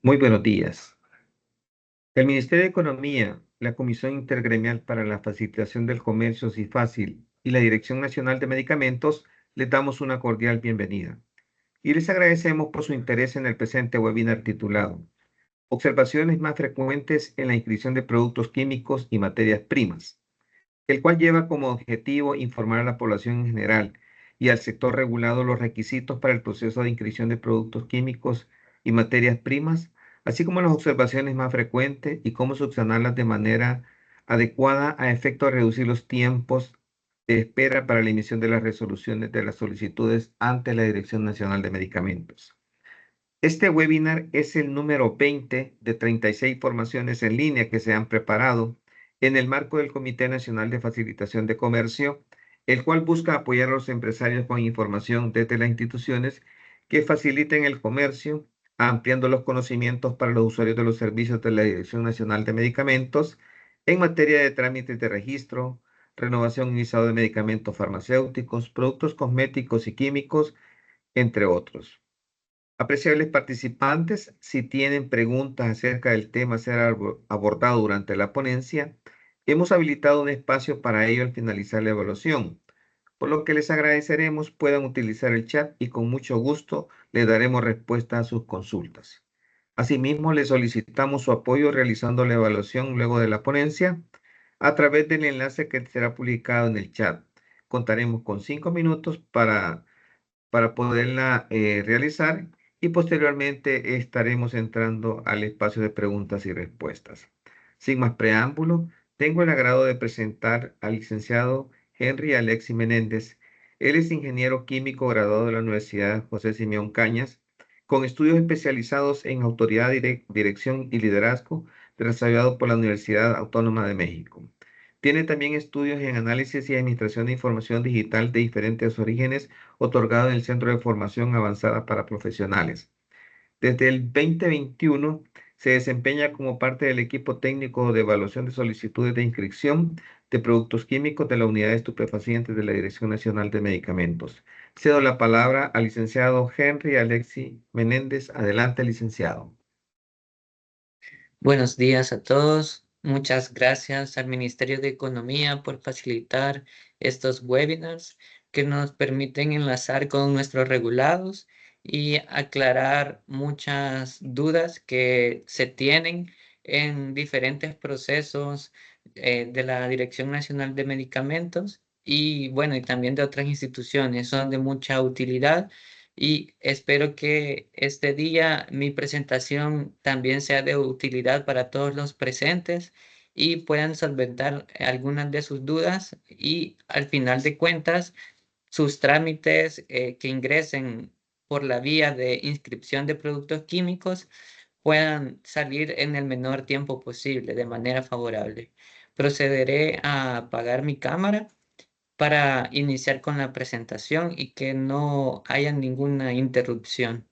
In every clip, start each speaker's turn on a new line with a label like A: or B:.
A: Muy buenos días. El Ministerio de Economía, la Comisión Intergremial para la Facilitación del Comercio CIFACIL y la Dirección Nacional de Medicamentos les damos una cordial bienvenida y les agradecemos por su interés en el presente webinar titulado Observaciones más frecuentes en la inscripción de productos químicos y materias primas, el cual lleva como objetivo informar a la población en general y al sector regulado los requisitos para el proceso de inscripción de productos químicos y materias primas, así como las observaciones más frecuentes y cómo subsanarlas de manera adecuada a efecto de reducir los tiempos de espera para la emisión de las resoluciones de las solicitudes ante la Dirección Nacional de Medicamentos. Este webinar es el número 20 de 36 formaciones en línea que se han preparado en el marco del Comité Nacional de Facilitación de Comercio, el cual busca apoyar a los empresarios con información desde las instituciones que faciliten el comercio, ampliando los conocimientos para los usuarios de los servicios de la Dirección Nacional de Medicamentos en materia de trámites de registro, renovación y visado de medicamentos farmacéuticos, productos cosméticos y químicos, entre otros. Apreciables participantes, si tienen preguntas acerca del tema a ser abordado durante la ponencia, hemos habilitado un espacio para ello al finalizar la evaluación, por lo que les agradeceremos puedan utilizar el chat y con mucho gusto les daremos respuesta a sus consultas. Asimismo, les solicitamos su apoyo realizando la evaluación luego de la ponencia a través del enlace que será publicado en el chat. Contaremos con 5 minutos para poderla realizar y posteriormente estaremos entrando al espacio de preguntas y respuestas. Sin más preámbulo, tengo el agrado de presentar al licenciado Henry Alexis Menéndez. Él es ingeniero químico graduado de la Universidad José Simeón Cañas, con estudios especializados en autoridad, dirección y liderazgo, desarrollado por la Universidad Autónoma de México. Tiene también estudios en análisis y administración de información digital de diferentes orígenes, otorgado en el Centro de Formación Avanzada para Profesionales. Desde el 2021 se desempeña como parte del equipo técnico de evaluación de solicitudes de inscripción de productos químicos de la Unidad de Estupefacientes de la Dirección Nacional de Medicamentos. Cedo la palabra al licenciado Henry Alexis Menéndez. Adelante, licenciado.
B: Buenos días a todos. Muchas gracias al Ministerio de Economía por facilitar estos webinars que nos permiten enlazar con nuestros regulados y aclarar muchas dudas que se tienen en diferentes procesos de la Dirección Nacional de Medicamentos y bueno, y también de otras instituciones. Son de mucha utilidad y espero que este día mi presentación también sea de utilidad para todos los presentes y puedan solventar algunas de sus dudas y al final de cuentas sus trámites que ingresen por la vía de inscripción de productos químicos puedan salir en el menor tiempo posible de manera favorable. Procederé a apagar mi cámara para iniciar con la presentación y que no haya ninguna interrupción.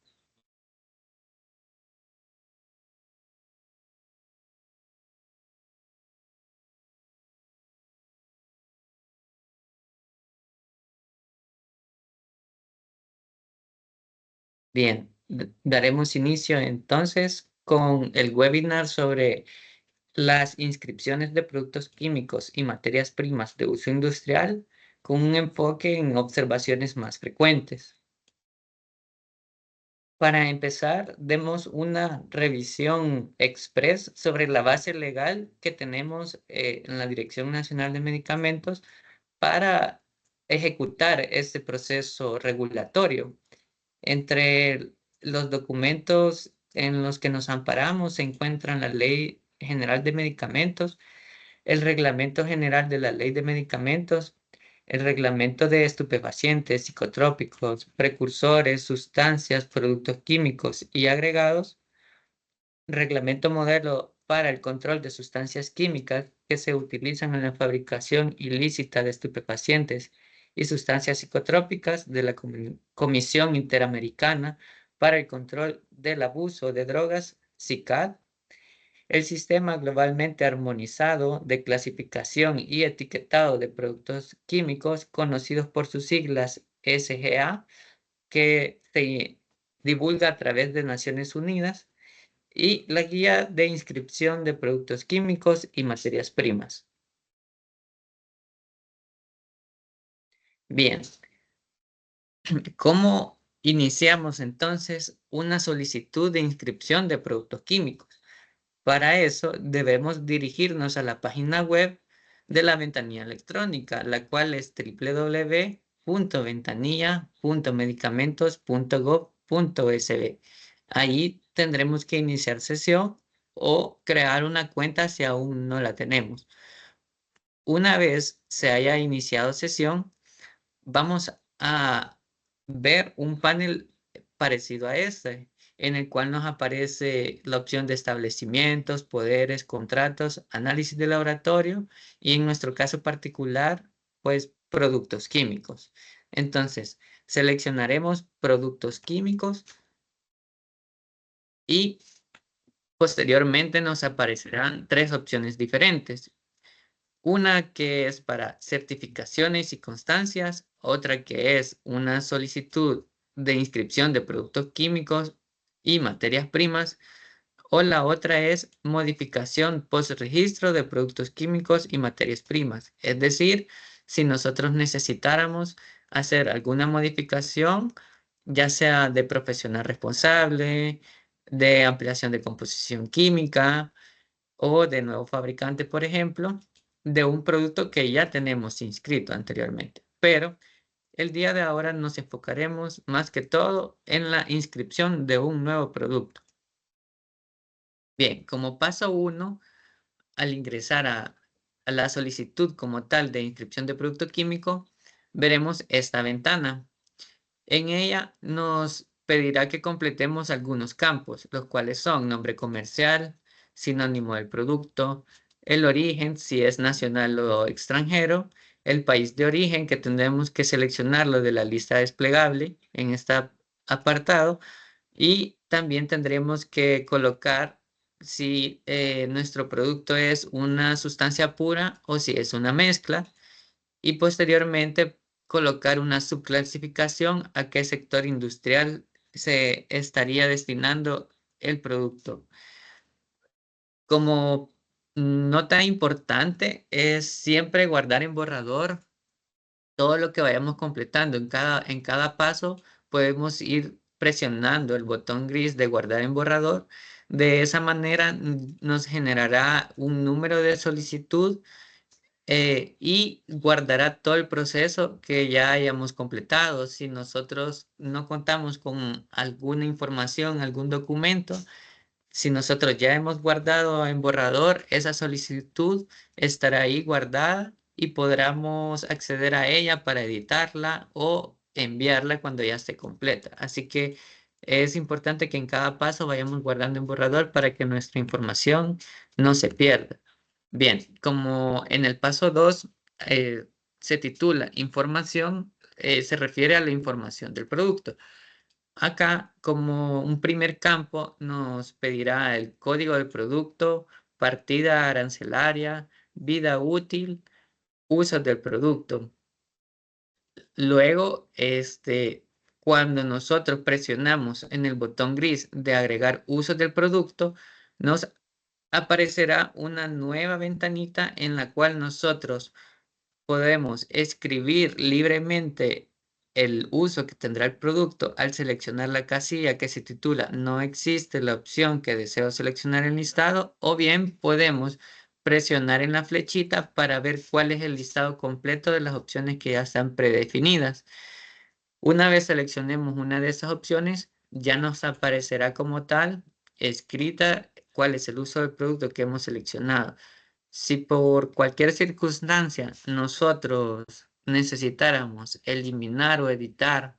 B: Bien, daremos inicio entonces con el webinar sobre las inscripciones de productos químicos y materias primas de uso industrial con un enfoque en observaciones más frecuentes. Para empezar, demos una revisión express sobre la base legal que tenemos en la Dirección Nacional de Medicamentos para ejecutar este proceso regulatorio. Entre los documentos en los que nos amparamos se encuentran la Ley General de Medicamentos, el Reglamento General de la Ley de Medicamentos, el Reglamento de Estupefacientes, Psicotrópicos, Precursores, Sustancias, Productos Químicos y Agregados, Reglamento Modelo para el Control de Sustancias Químicas que se utilizan en la fabricación ilícita de estupefacientes y sustancias psicotrópicas de la Comisión Interamericana para el Control del Abuso de Drogas, SICAD, el Sistema Globalmente Armonizado de Clasificación y Etiquetado de Productos Químicos, conocidos por sus siglas SGA, que se divulga a través de Naciones Unidas, y la guía de inscripción de productos químicos y materias primas. Bien, ¿cómo iniciamos entonces una solicitud de inscripción de productos químicos? Para eso debemos dirigirnos a la página web de la ventanilla electrónica, la cual es www.ventanilla.medicamentos.gov.sb. Ahí tendremos que iniciar sesión o crear una cuenta si aún no la tenemos. Una vez se haya iniciado sesión, vamos a ver un panel parecido a este, en el cual nos aparece la opción de establecimientos, poderes, contratos, análisis de laboratorio y en nuestro caso particular, pues productos químicos. Entonces, seleccionaremos productos químicos y posteriormente nos aparecerán tres opciones diferentes. Una que es para certificaciones y constancias, otra que es una solicitud de inscripción de productos químicos y materias primas, o la otra es modificación post-registro de productos químicos y materias primas. Es decir, si nosotros necesitáramos hacer alguna modificación, ya sea de profesional responsable, de ampliación de composición química, o de nuevo fabricante, por ejemplo, de un producto que ya tenemos inscrito anteriormente. Pero el día de ahora nos enfocaremos más que todo en la inscripción de un nuevo producto. Bien, como paso 1, al ingresar a la solicitud como tal de inscripción de producto químico, veremos esta ventana. En ella nos pedirá que completemos algunos campos, los cuales son nombre comercial, sinónimo del producto, el origen, si es nacional o extranjero, el país de origen, que tendremos que seleccionarlo de la lista desplegable en este apartado, y también tendremos que colocar si nuestro producto es una sustancia pura o si es una mezcla, y posteriormente colocar una subclasificación a qué sector industrial se estaría destinando el producto. Como nota importante es siempre guardar en borrador todo lo que vayamos completando. En cada paso podemos ir presionando el botón gris de guardar en borrador. De esa manera nos generará un número de solicitud y guardará todo el proceso que ya hayamos completado. Si nosotros no contamos con alguna información, algún documento, si nosotros ya hemos guardado en borrador, esa solicitud estará ahí guardada y podremos acceder a ella para editarla o enviarla cuando ya esté completa. Así que es importante que en cada paso vayamos guardando en borrador para que nuestra información no se pierda. Bien, como en el paso 2 se titula información, se refiere a la información del producto. Acá, como un primer campo, nos pedirá el código del producto, partida arancelaria, vida útil, usos del producto. Luego, cuando nosotros presionamos en el botón gris de agregar usos del producto, nos aparecerá una nueva ventanita en la cual nosotros podemos escribir libremente el uso que tendrá el producto al seleccionar la casilla que se titula "No existe la opción que deseo seleccionar en listado", o bien podemos presionar en la flechita para ver cuál es el listado completo de las opciones que ya están predefinidas. Una vez seleccionemos una de esas opciones, ya nos aparecerá como tal escrita cuál es el uso del producto que hemos seleccionado. Si por cualquier circunstancia nosotros necesitáramos eliminar o editar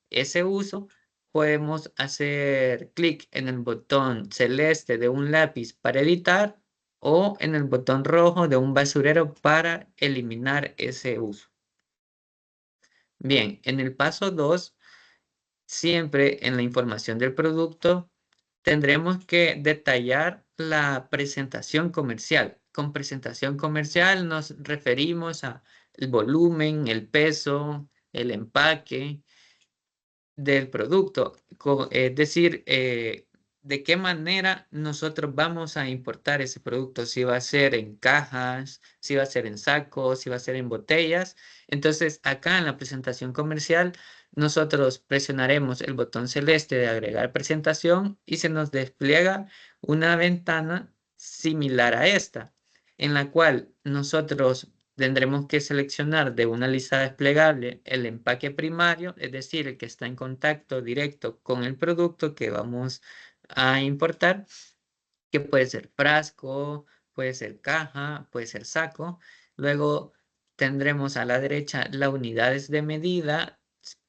B: ese uso, podemos hacer clic en el botón celeste de un lápiz para editar o en el botón rojo de un basurero para eliminar ese uso. Bien, en el paso 2, siempre en la información del producto, tendremos que detallar la presentación comercial. Con presentación comercial nos referimos a el volumen, el peso, el empaque del producto. Es decir, de qué manera nosotros vamos a importar ese producto, si va a ser en cajas, si va a ser en sacos, si va a ser en botellas. Entonces, acá en la presentación comercial, nosotros presionaremos el botón celeste de agregar presentación y se nos despliega una ventana similar a esta, en la cual nosotros tendremos que seleccionar de una lista desplegable el empaque primario, es decir, el que está en contacto directo con el producto que vamos a importar, que puede ser frasco, puede ser caja, puede ser saco. Luego tendremos a la derecha las unidades de medida,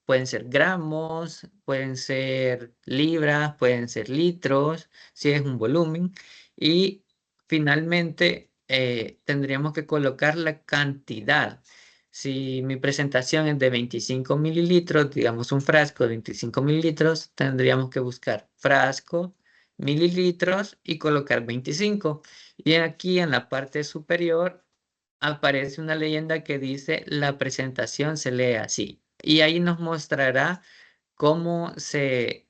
B: pueden ser gramos, pueden ser libras, pueden ser litros, si es un volumen. Y finalmente tendríamos que colocar la cantidad. Si mi presentación es de 25 mililitros, digamos un frasco de 25 mililitros, tendríamos que buscar frasco, mililitros y colocar 25. Y aquí en la parte superior aparece una leyenda que dice la presentación se lee así. Y ahí nos mostrará cómo se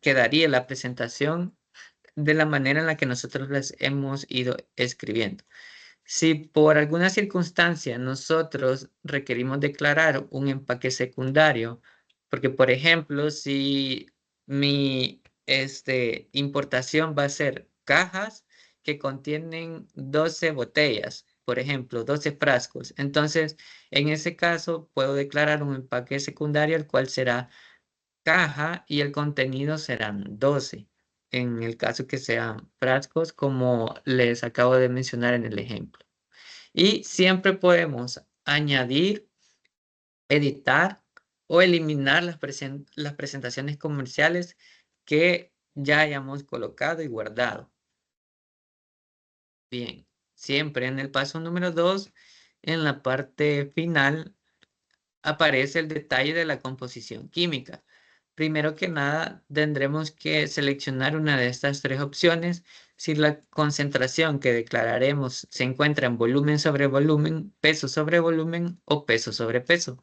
B: quedaría la presentación de la manera en la que nosotros les hemos ido escribiendo. Si por alguna circunstancia nosotros requerimos declarar un empaque secundario, porque por ejemplo, si mi importación va a ser cajas que contienen 12 botellas, por ejemplo, 12 frascos, entonces en ese caso puedo declarar un empaque secundario, el cual será caja y el contenido serán 12, en el caso que sean frascos, como les acabo de mencionar en el ejemplo. Y siempre podemos añadir, editar o eliminar las presentaciones comerciales que ya hayamos colocado y guardado. Bien, siempre en el paso número 2, en la parte final, aparece el detalle de la composición química. Primero que nada, tendremos que seleccionar una de estas tres opciones si la concentración que declararemos se encuentra en volumen sobre volumen, peso sobre volumen o peso sobre peso.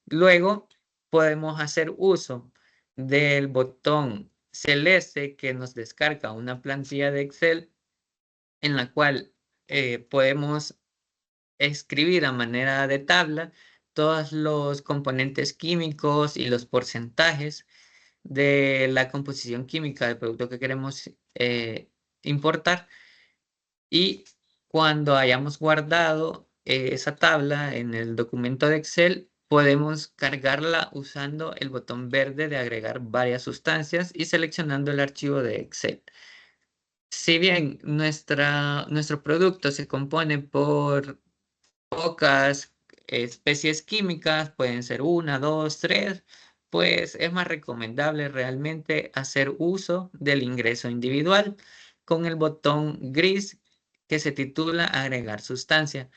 B: Luego, podemos hacer uso del botón celeste que nos descarga una plantilla de Excel en la cual podemos escribir a manera de tabla todos los componentes químicos y los porcentajes de la composición química del producto que queremos importar. Y cuando hayamos guardado esa tabla en el documento de Excel, podemos cargarla usando el botón verde de agregar varias sustancias y seleccionando el archivo de Excel. Si bien nuestro producto se compone por pocas especies químicas, pueden ser una, dos, tres, pues es más recomendable realmente hacer uso del ingreso individual con el botón gris que se titula agregar sustancia.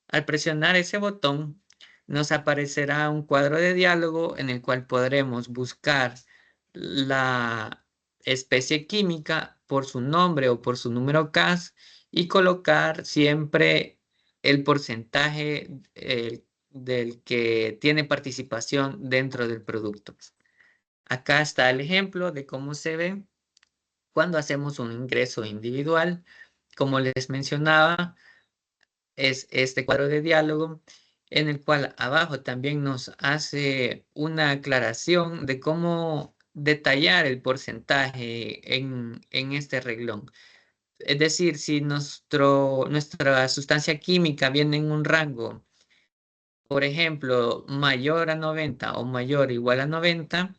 B: Al presionar ese botón, nos aparecerá un cuadro de diálogo en el cual podremos buscar la especie química por su nombre o por su número CAS y colocar siempre el porcentaje del que tiene participación dentro del producto. Acá está el ejemplo de cómo se ve cuando hacemos un ingreso individual. Como les mencionaba, es este cuadro de diálogo en el cual abajo también nos hace una aclaración de cómo detallar el porcentaje en este renglón. Es decir, si nuestra sustancia química viene en un rango, por ejemplo, mayor a 90 o mayor o igual a 90,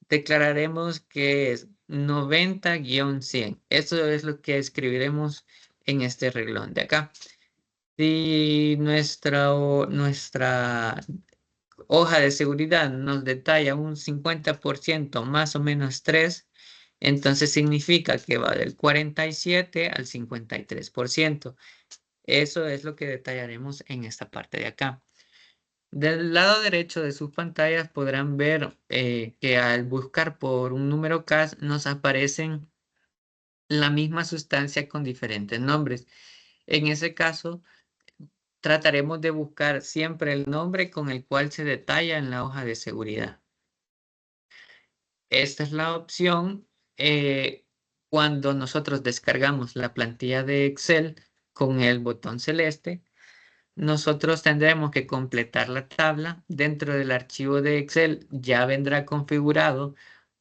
B: declararemos que es 90-100. Eso es lo que escribiremos en este renglón de acá. Si nuestra hoja de seguridad nos detalla un 50% más o menos 3, entonces significa que va del 47 al 53%. Eso es lo que detallaremos en esta parte de acá. Del lado derecho de sus pantallas podrán ver que al buscar por un número CAS nos aparecen la misma sustancia con diferentes nombres. En ese caso, trataremos de buscar siempre el nombre con el cual se detalla en la hoja de seguridad. Esta es la opción cuando nosotros descargamos la plantilla de Excel con el botón celeste, nosotros tendremos que completar la tabla. Dentro del archivo de Excel ya vendrá configurado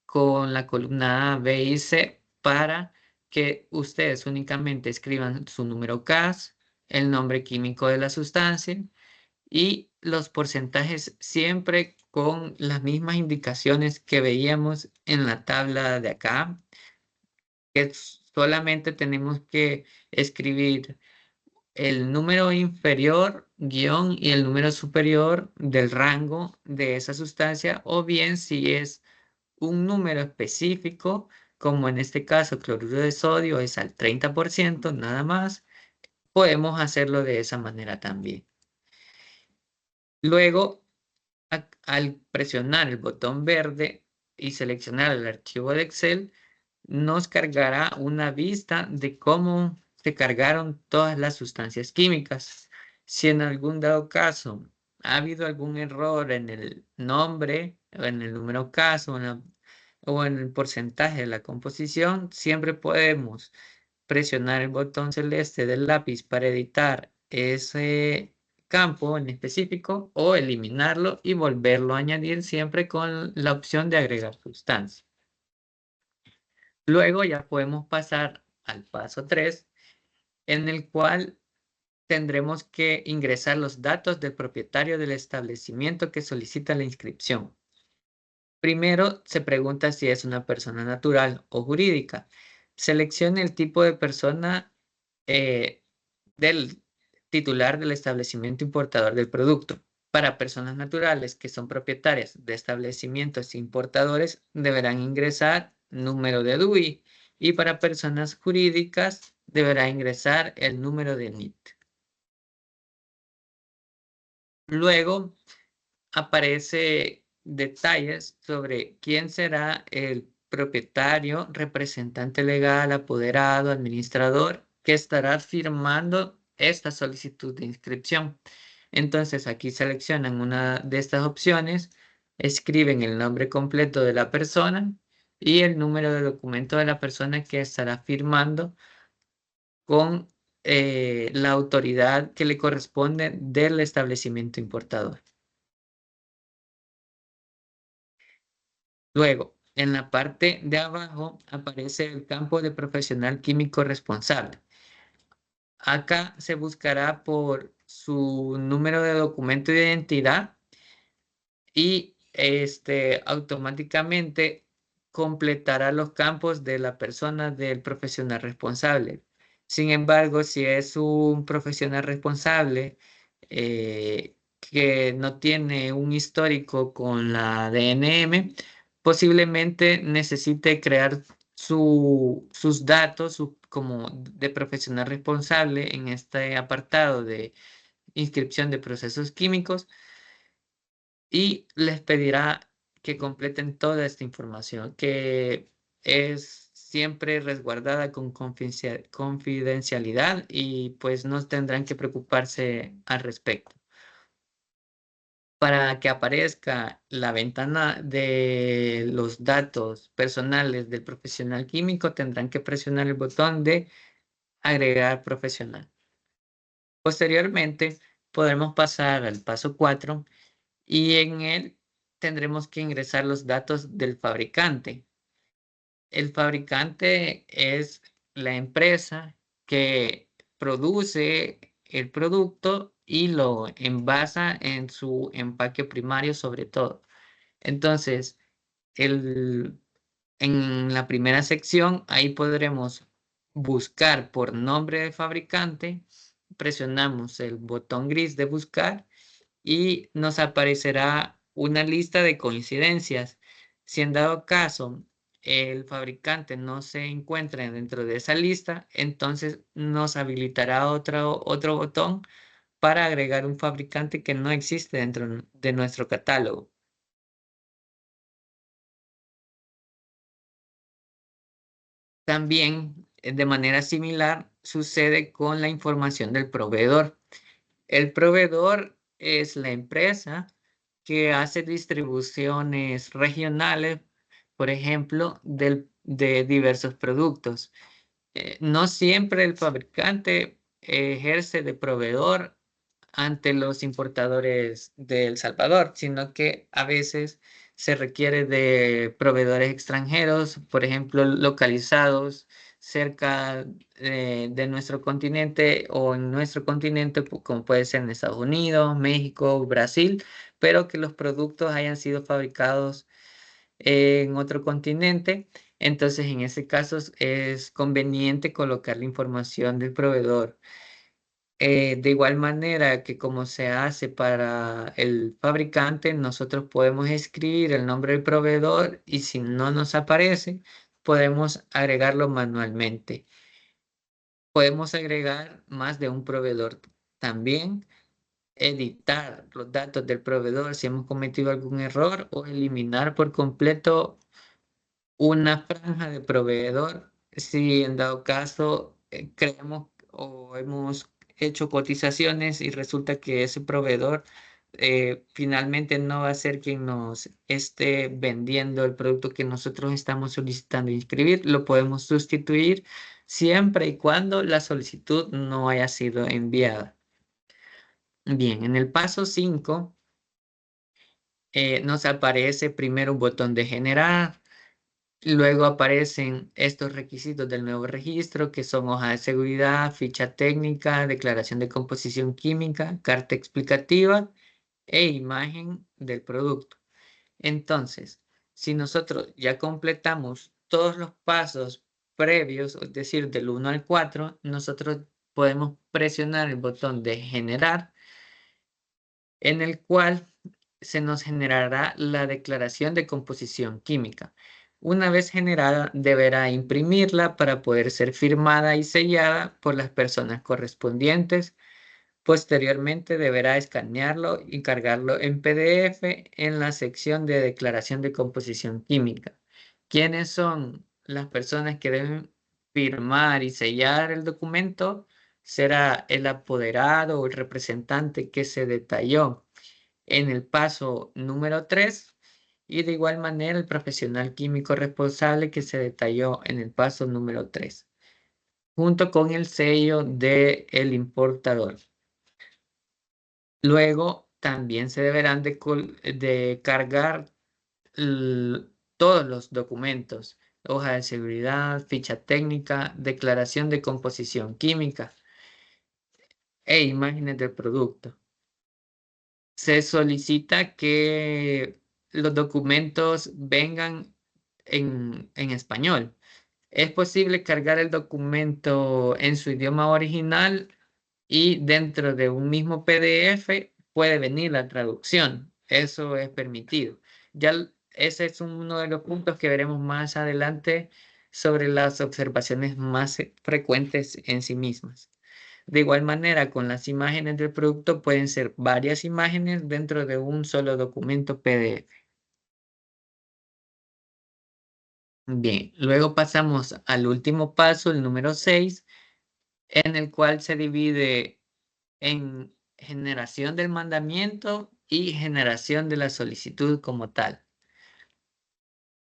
B: con la columna A, B y C para que ustedes únicamente escriban su número CAS, el nombre químico de la sustancia y los porcentajes siempre con las mismas indicaciones que veíamos en la tabla de acá, que solamente tenemos que escribir el número inferior, guión, y el número superior del rango de esa sustancia, o bien si es un número específico, como en este caso cloruro de sodio es al 30%, nada más, podemos hacerlo de esa manera también. Luego, al presionar el botón verde y seleccionar el archivo de Excel, nos cargará una vista de cómo se cargaron todas las sustancias químicas. Si en algún dado caso ha habido algún error en el nombre, o en el número caso, o en el porcentaje de la composición, siempre podemos presionar el botón celeste del lápiz para editar ese campo en específico o eliminarlo y volverlo a añadir siempre con la opción de agregar sustancia. Luego ya podemos pasar al paso 3, en el cual tendremos que ingresar los datos del propietario del establecimiento que solicita la inscripción. Primero se pregunta si es una persona natural o jurídica. Seleccione el tipo de persona del titular del establecimiento importador del producto. Para personas naturales que son propietarias de establecimientos importadores, deberán ingresar número de DUI, y para personas jurídicas deberá ingresar el número de NIT. Luego aparece detalles sobre quién será el propietario, representante legal, apoderado, administrador, que estará firmando esta solicitud de inscripción. Entonces aquí seleccionan una de estas opciones, escriben el nombre completo de la persona y el número de documento de la persona que estará firmando con la autoridad que le corresponde del establecimiento importador. Luego, en la parte de abajo aparece el campo de profesional químico responsable. Acá se buscará por su número de documento de identidad y automáticamente completará los campos de la persona del profesional responsable. Sin embargo, si es un profesional responsable que no tiene un histórico con la DNM, posiblemente necesite crear sus datos como de profesional responsable en este apartado de inscripción de procesos químicos, y les pedirá que completen toda esta información, que es siempre resguardada con confidencialidad, y pues no tendrán que preocuparse al respecto. Para que aparezca la ventana de los datos personales del profesional químico, tendrán que presionar el botón de agregar profesional. Posteriormente, podremos pasar al paso 4, y en él tendremos que ingresar los datos del fabricante. El fabricante es la empresa que produce el producto y lo envasa en su empaque primario sobre todo. Entonces, en la primera sección, ahí podremos buscar por nombre de fabricante, presionamos el botón gris de buscar y nos aparecerá una lista de coincidencias. Si en dado caso el fabricante no se encuentra dentro de esa lista, entonces nos habilitará otro botón para agregar un fabricante que no existe dentro de nuestro catálogo. También, de manera similar, sucede con la información del proveedor. El proveedor es la empresa que hace distribuciones regionales, por ejemplo, de diversos productos. No siempre el fabricante ejerce de proveedor ante los importadores de El Salvador, sino que a veces se requiere de proveedores extranjeros, por ejemplo, localizados cerca de nuestro continente o en nuestro continente, como puede ser en Estados Unidos, México, Brasil, pero que los productos hayan sido fabricados en otro continente. Entonces, en ese caso es conveniente colocar la información del proveedor. De igual manera que como se hace para el fabricante, nosotros podemos escribir el nombre del proveedor y si no nos aparece, podemos agregarlo manualmente. Podemos agregar más de un proveedor también, editar los datos del proveedor si hemos cometido algún error o eliminar por completo una franja de proveedor si en dado caso creemos o hemos hecho cotizaciones y resulta que ese proveedor finalmente no va a ser quien nos esté vendiendo el producto que nosotros estamos solicitando inscribir, lo podemos sustituir siempre y cuando la solicitud no haya sido enviada. Bien, en el paso 5 nos aparece primero un botón de generar. Luego aparecen estos requisitos del nuevo registro, que son hoja de seguridad, ficha técnica, declaración de composición química, carta explicativa e imagen del producto. Entonces, si nosotros ya completamos todos los pasos previos, es decir, del 1 al 4, nosotros podemos presionar el botón de generar, en el cual se nos generará la declaración de composición química. Una vez generada, deberá imprimirla para poder ser firmada y sellada por las personas correspondientes. Posteriormente, deberá escanearlo y cargarlo en PDF en la sección de declaración de composición química. ¿Quiénes son las personas que deben firmar y sellar el documento? Será el apoderado o el representante que se detalló en el paso número 3 y de igual manera el profesional químico responsable que se detalló en el paso número 3, junto con el sello del importador. Luego también se deberán de cargar todos los documentos, hoja de seguridad, ficha técnica, declaración de composición química e imágenes del producto. Se solicita que los documentos vengan en español. Es posible cargar el documento en su idioma original y dentro de un mismo PDF puede venir la traducción. Eso es permitido. Ese es uno de los puntos que veremos más adelante sobre las observaciones más frecuentes en sí mismas. De igual manera, con las imágenes del producto pueden ser varias imágenes dentro de un solo documento PDF. Bien, luego pasamos al último paso, el número 6, en el cual se divide en generación del mandamiento y generación de la solicitud como tal.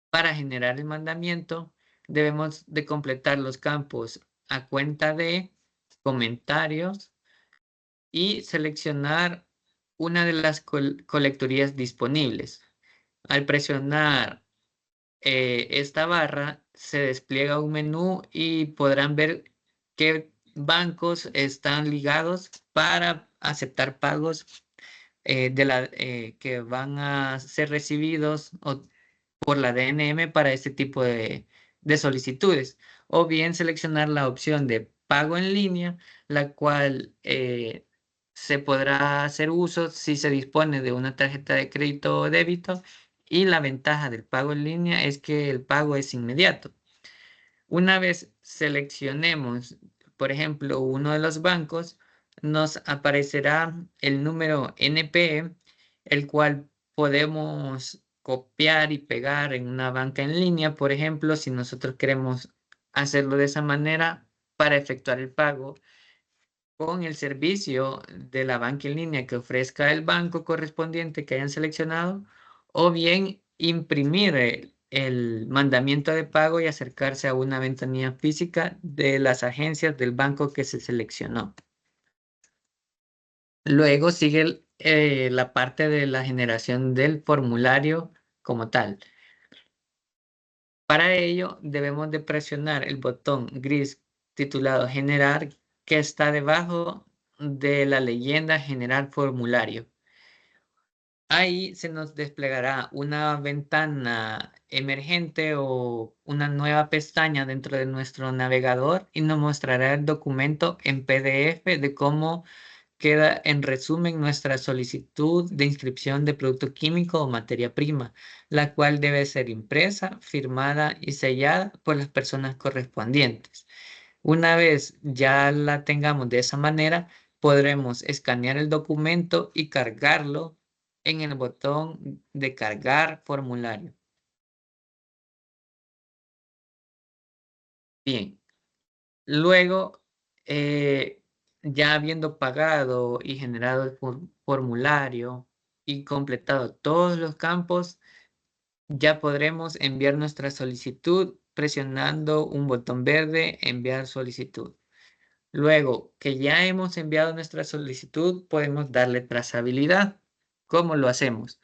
B: Para generar el mandamiento, debemos de completar los campos a cuenta de comentarios y seleccionar una de las colecturías disponibles. Al presionar esta barra, se despliega un menú y podrán ver qué bancos están ligados para aceptar pagos que van a ser recibidos por la DNM para este tipo de solicitudes. O bien seleccionar la opción de pago en línea, la cual se podrá hacer uso si se dispone de una tarjeta de crédito o débito. Y la ventaja del pago en línea es que el pago es inmediato. Una vez seleccionemos, por ejemplo, uno de los bancos, nos aparecerá el número NPE, el cual podemos copiar y pegar en una banca en línea, por ejemplo, si nosotros queremos hacerlo de esa manera para efectuar el pago con el servicio de la banca en línea que ofrezca el banco correspondiente que hayan seleccionado, o bien imprimir el mandamiento de pago y acercarse a una ventanilla física de las agencias del banco que se seleccionó. Luego sigue la parte de la generación del formulario como tal. Para ello, debemos de presionar el botón gris titulado Generar, que está debajo de la leyenda Generar formulario. Ahí se nos desplegará una ventana emergente o una nueva pestaña dentro de nuestro navegador y nos mostrará el documento en PDF de cómo queda en resumen nuestra solicitud de inscripción de producto químico o materia prima, la cual debe ser impresa, firmada y sellada por las personas correspondientes. Una vez ya la tengamos de esa manera, podremos escanear el documento y cargarlo en el botón de cargar formulario. Bien, luego, ya habiendo pagado y generado el formulario y completado todos los campos, ya podremos enviar nuestra solicitud presionando un botón verde, enviar solicitud. Luego que ya hemos enviado nuestra solicitud, podemos darle trazabilidad. ¿Cómo lo hacemos?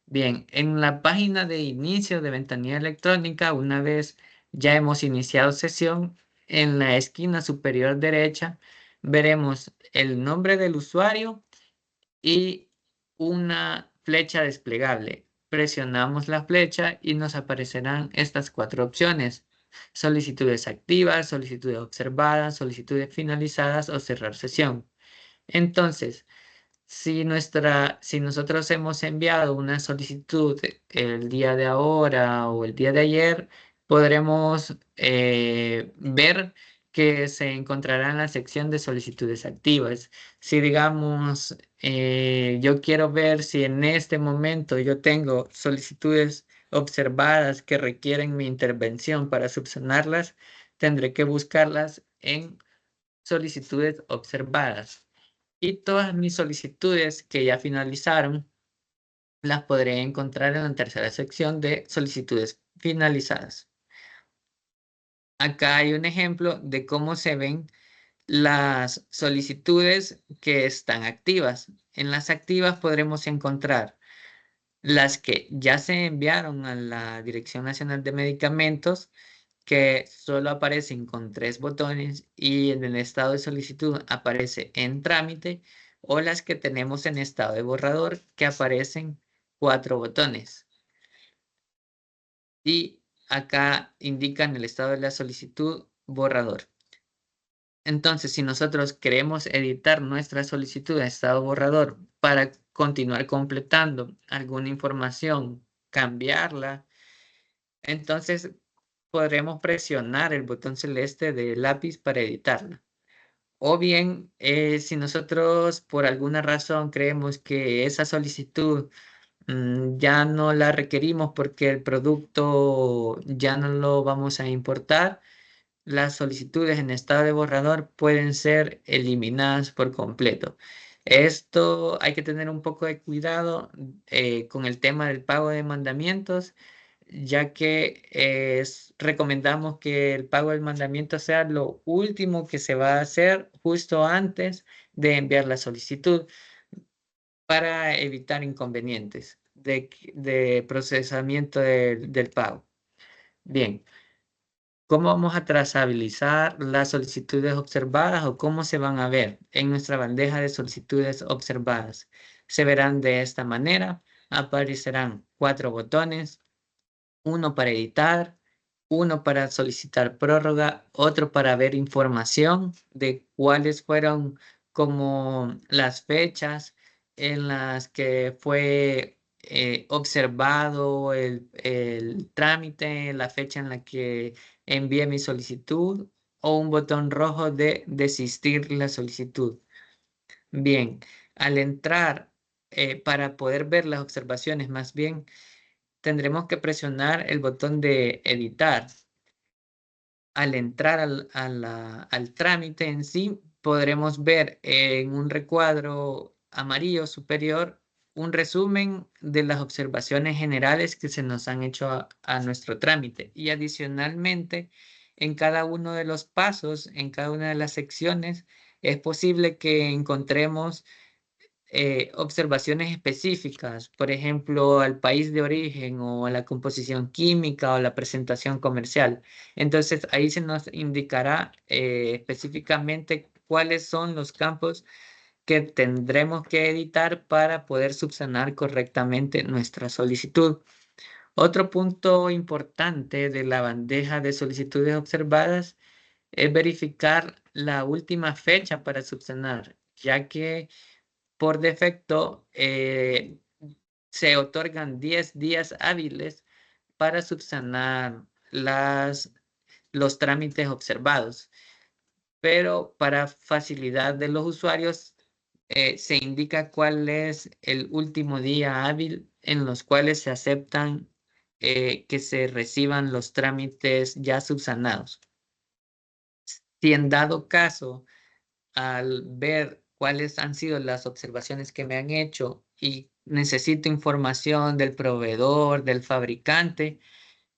B: Bien, en la página de inicio de ventanilla electrónica, una vez ya hemos iniciado sesión, en la esquina superior derecha veremos el nombre del usuario y una flecha desplegable. Presionamos la flecha y nos aparecerán estas 4 opciones: solicitudes activas, solicitudes observadas, solicitudes finalizadas o cerrar sesión. Entonces, si nosotros hemos enviado una solicitud el día de ahora o el día de ayer, podremos ver que se encontrará en la sección de solicitudes activas. Si digamos, yo quiero ver si en este momento yo tengo solicitudes observadas que requieren mi intervención para subsanarlas, tendré que buscarlas en solicitudes observadas. Y todas mis solicitudes que ya finalizaron las podré encontrar en la tercera sección de solicitudes finalizadas. Acá hay un ejemplo de cómo se ven las solicitudes que están activas. En las activas podremos encontrar las que ya se enviaron a la Dirección Nacional de Medicamentos, que solo aparecen con 3 botones y en el estado de solicitud aparece en trámite, o las que tenemos en estado de borrador que aparecen 4 botones. Y acá indican el estado de la solicitud borrador. Entonces, si nosotros queremos editar nuestra solicitud en estado borrador para continuar completando alguna información, cambiarla, entonces podremos presionar el botón celeste de lápiz para editarla. O bien, si nosotros por alguna razón creemos que esa solicitud ya no la requerimos porque el producto ya no lo vamos a importar, las solicitudes en estado de borrador pueden ser eliminadas por completo. Esto hay que tener un poco de cuidado con el tema del pago de mandamientos, ya que recomendamos que el pago del mandamiento sea lo último que se va a hacer justo antes de enviar la solicitud para evitar inconvenientes de procesamiento del pago. Bien. ¿Cómo vamos a trazabilizar las solicitudes observadas o cómo se van a ver en nuestra bandeja de solicitudes observadas? Se verán de esta manera. Aparecerán 4 botones: uno para editar, uno para solicitar prórroga, otro para ver información de cuáles fueron como las fechas en las que fue observado el trámite, la fecha en la que envié mi solicitud, o un botón rojo de desistir la solicitud. Bien, al entrar, para poder ver las observaciones más bien, tendremos que presionar el botón de editar. Al entrar al trámite en sí, podremos ver en un recuadro amarillo superior un resumen de las observaciones generales que se nos han hecho a nuestro trámite. Y adicionalmente, en cada uno de los pasos, en cada una de las secciones, es posible que encontremos observaciones específicas, por ejemplo, al país de origen o a la composición química o la presentación comercial. Entonces, ahí se nos indicará específicamente cuáles son los campos que tendremos que editar para poder subsanar correctamente nuestra solicitud. Otro punto importante de la bandeja de solicitudes observadas es verificar la última fecha para subsanar, ya que por defecto se otorgan 10 días hábiles para subsanar los trámites observados, pero para facilidad de los usuarios se indica cuál es el último día hábil en los cuales se aceptan que se reciban los trámites ya subsanados. Si en dado caso, al ver cuáles han sido las observaciones que me han hecho y necesito información del proveedor, del fabricante,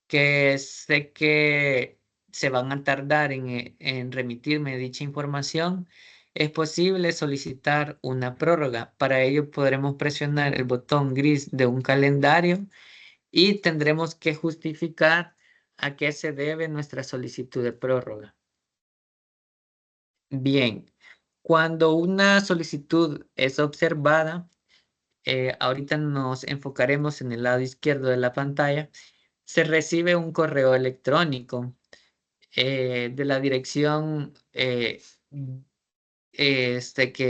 B: que sé que se van a tardar en remitirme dicha información, es posible solicitar una prórroga. Para ello podremos presionar el botón gris de un calendario y tendremos que justificar a qué se debe nuestra solicitud de prórroga. Bien, cuando una solicitud es observada, ahorita nos enfocaremos en el lado izquierdo de la pantalla, se recibe un correo electrónico de la dirección que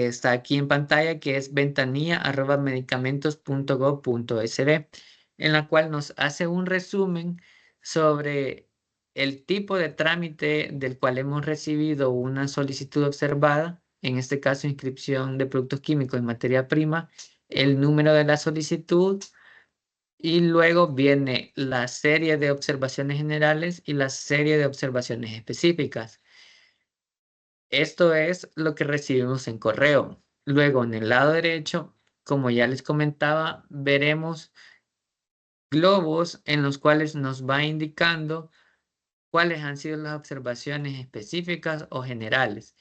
B: está aquí en pantalla, que es ventanilla@medicamentos.gov.sb, en la cual nos hace un resumen sobre el tipo de trámite del cual hemos recibido una solicitud observada, en este caso inscripción de productos químicos en materia prima, el número de la solicitud, y luego viene la serie de observaciones generales y la serie de observaciones específicas. Esto es lo que recibimos en correo. Luego, en el lado derecho, como ya les comentaba, veremos globos en los cuales nos va indicando cuáles han sido las observaciones específicas o generales.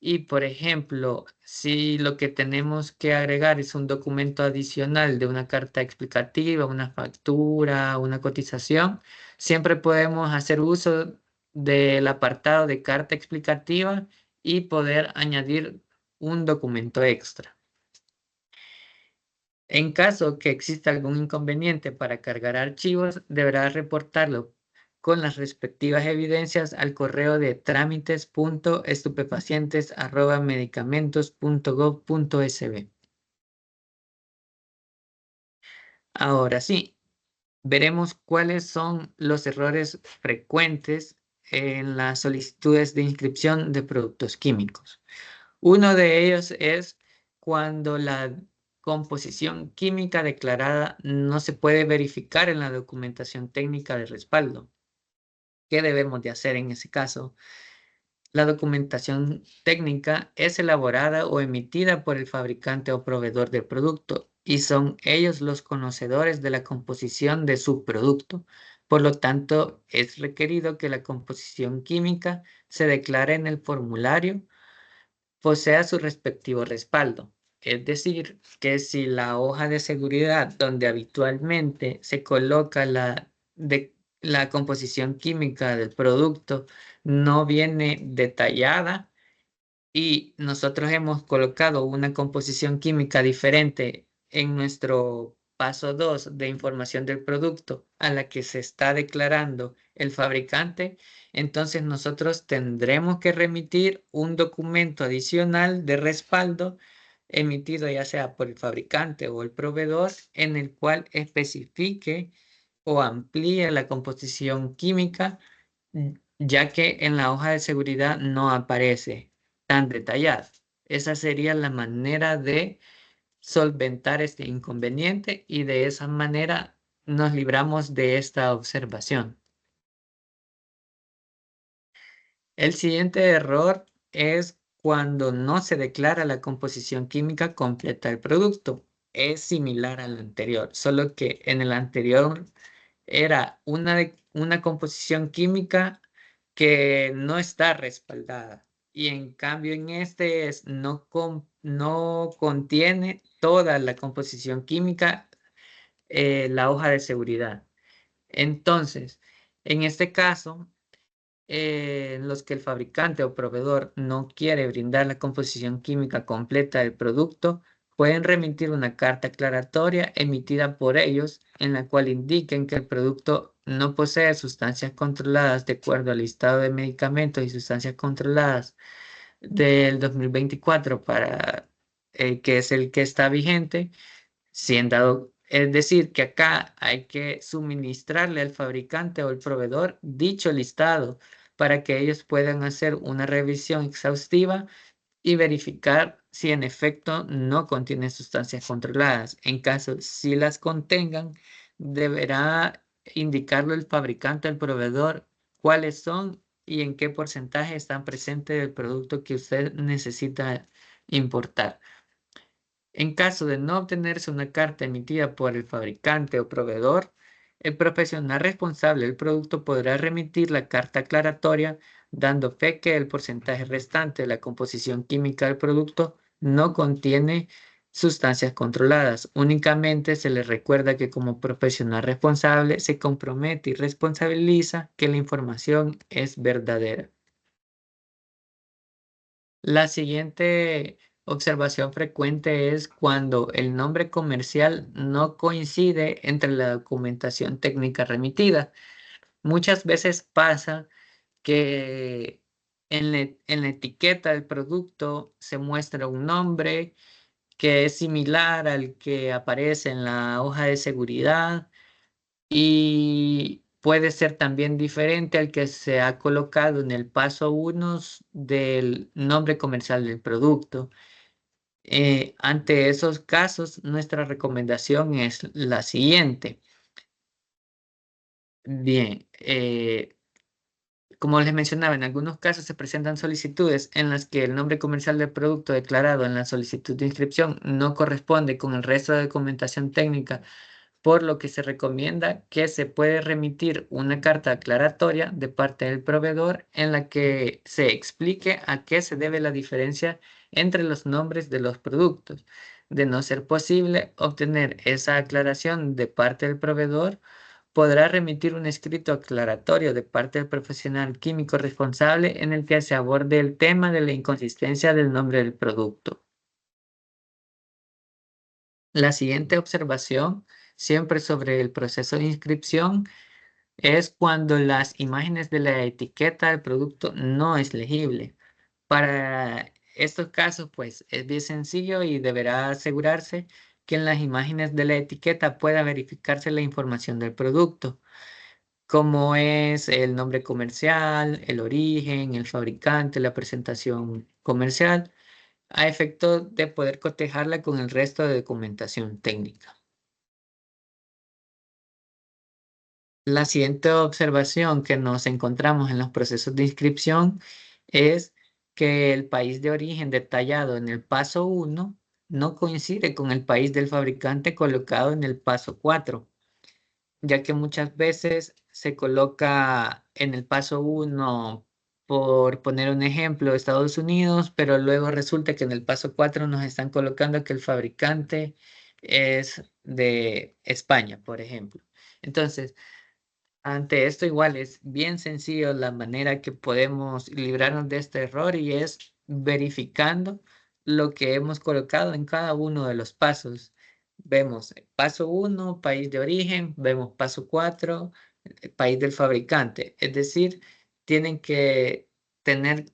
B: Y, por ejemplo, si lo que tenemos que agregar es un documento adicional de una carta explicativa, una factura, una cotización, siempre podemos hacer uso del apartado de carta explicativa y poder añadir un documento extra. En caso que exista algún inconveniente para cargar archivos, deberá reportarlo con las respectivas evidencias al correo de trámites.estupefacientes@medicamentos.gov.sb. Ahora sí, veremos cuáles son los errores frecuentes en las solicitudes de inscripción de productos químicos. Uno de ellos es cuando la composición química declarada no se puede verificar en la documentación técnica de respaldo. ¿Qué debemos de hacer en ese caso? La documentación técnica es elaborada o emitida por el fabricante o proveedor del producto y son ellos los conocedores de la composición de su producto. Por lo tanto, es requerido que la composición química se declare en el formulario, posea su respectivo respaldo. Es decir, que si la hoja de seguridad donde habitualmente se coloca la composición química del producto no viene detallada y nosotros hemos colocado una composición química diferente en nuestro paso 2 de información del producto a la que se está declarando el fabricante, entonces nosotros tendremos que remitir un documento adicional de respaldo emitido ya sea por el fabricante o el proveedor en el cual especifique o amplíe la composición química, ya que en la hoja de seguridad no aparece tan detallada. Esa sería la manera de solventar este inconveniente y de esa manera nos libramos de esta observación. El siguiente error es cuando no se declara la composición química completa del producto. es similar al anterior, solo que en el anterior era una composición química que no está respaldada. Y en cambio en este no contiene toda la composición química, la hoja de seguridad. Entonces, en este caso, en los que el fabricante o proveedor no quiere brindar la composición química completa del producto, pueden remitir una carta aclaratoria emitida por ellos en la cual indiquen que el producto no posee sustancias controladas de acuerdo al listado de medicamentos y sustancias controladas del 2024 que es el que está vigente, es decir, que acá hay que suministrarle al fabricante o el proveedor dicho listado para que ellos puedan hacer una revisión exhaustiva y verificar si en efecto no contiene sustancias controladas. En caso si las contengan, deberá indicarlo el fabricante al proveedor cuáles son y en qué porcentaje están presentes del producto que usted necesita importar. En caso de no obtenerse una carta emitida por el fabricante o proveedor, el profesional responsable del producto podrá remitir la carta aclaratoria dando fe que el porcentaje restante de la composición química del producto no contiene sustancias controladas. Únicamente se le recuerda que como profesional responsable se compromete y responsabiliza que la información es verdadera. La siguiente observación frecuente es cuando el nombre comercial no coincide entre la documentación técnica remitida. Muchas veces pasa que en la etiqueta del producto se muestra un nombre que es similar al que aparece en la hoja de seguridad y puede ser también diferente al que se ha colocado en el paso 1 del nombre comercial del producto. Ante esos casos, nuestra recomendación es la siguiente. Bien, como les mencionaba, en algunos casos se presentan solicitudes en las que el nombre comercial del producto declarado en la solicitud de inscripción no corresponde con el resto de documentación técnica, por lo que se recomienda que se puede remitir una carta aclaratoria de parte del proveedor en la que se explique a qué se debe la diferencia entre los nombres de los productos. De no ser posible obtener esa aclaración de parte del proveedor, podrá remitir un escrito aclaratorio de parte del profesional químico responsable en el que se aborde el tema de la inconsistencia del nombre del producto. La siguiente observación, siempre sobre el proceso de inscripción, es cuando las imágenes de la etiqueta del producto no es legible. Para estos casos, pues es bien sencillo y deberá asegurarse que en las imágenes de la etiqueta pueda verificarse la información del producto, como es el nombre comercial, el origen, el fabricante, la presentación comercial, a efecto de poder cotejarla con el resto de documentación técnica. La siguiente observación que nos encontramos en los procesos de inscripción es que el país de origen detallado en el paso 1 no coincide con el país del fabricante colocado en el paso 4, ya que muchas veces se coloca en el paso 1, por poner un ejemplo, Estados Unidos, pero luego resulta que en el paso 4 nos están colocando que el fabricante es de España, por ejemplo. Entonces, ante esto igual es bien sencillo la manera que podemos librarnos de este error y es verificando lo que hemos colocado en cada uno de los pasos. Vemos paso 1, país de origen, vemos paso 4, país del fabricante. Es decir, tienen que tener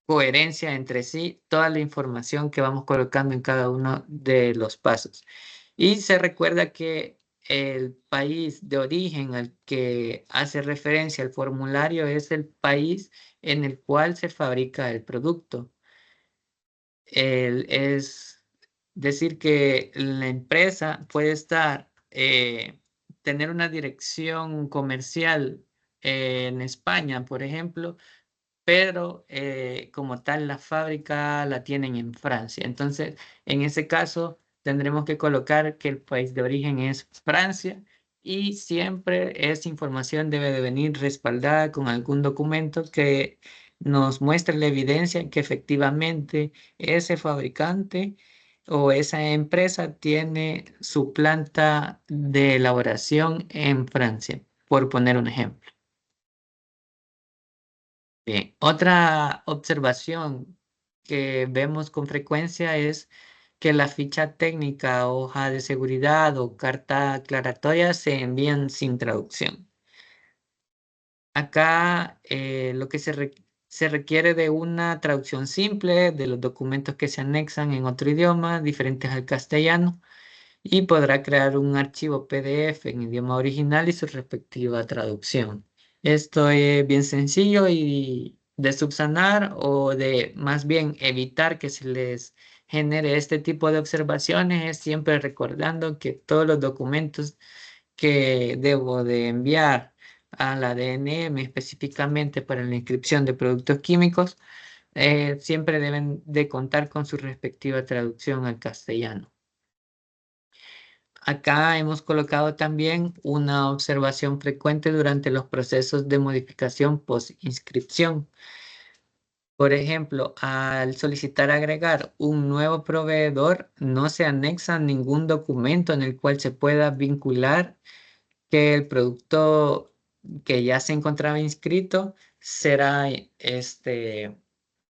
B: coherencia entre sí toda la información que vamos colocando en cada uno de los pasos. Y se recuerda que el país de origen al que hace referencia el formulario es el país en el cual se fabrica el producto. Es decir que la empresa puede tener una dirección comercial en España, por ejemplo, pero como tal la fábrica la tienen en Francia. Entonces, en ese caso, tendremos que colocar que el país de origen es Francia y siempre esa información debe de venir respaldada con algún documento que nos muestre la evidencia que efectivamente ese fabricante o esa empresa tiene su planta de elaboración en Francia, por poner un ejemplo. Bien, otra observación que vemos con frecuencia es que la ficha técnica, hoja de seguridad o carta aclaratoria se envían sin traducción. Acá lo que se requiere de una traducción simple de los documentos que se anexan en otro idioma, diferentes al castellano, y podrá crear un archivo PDF en idioma original y su respectiva traducción. Esto es bien sencillo y de subsanar o de más bien evitar que se les genere este tipo de observaciones es siempre recordando que todos los documentos que debo de enviar a la DNM específicamente para la inscripción de productos químicos siempre deben de contar con su respectiva traducción al castellano. Acá hemos colocado también una observación frecuente durante los procesos de modificación post-inscripción. Por ejemplo, al solicitar agregar un nuevo proveedor, no se anexa ningún documento en el cual se pueda vincular que el producto que ya se encontraba inscrito será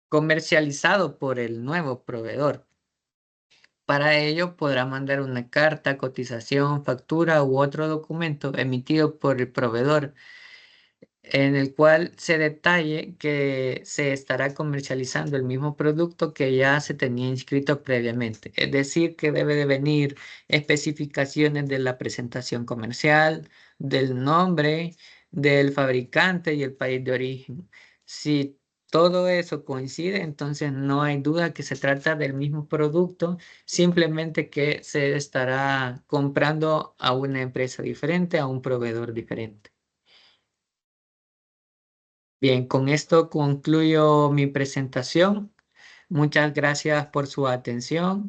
B: comercializado por el nuevo proveedor. Para ello podrá mandar una carta, cotización, factura u otro documento emitido por el proveedor en el cual se detalle que se estará comercializando el mismo producto que ya se tenía inscrito previamente. Es decir, que debe de venir especificaciones de la presentación comercial, del nombre, del fabricante y el país de origen. Si todo eso coincide, entonces no hay duda que se trata del mismo producto, simplemente que se estará comprando a una empresa diferente, a un proveedor diferente. Bien, con esto concluyo mi presentación. Muchas gracias por su atención.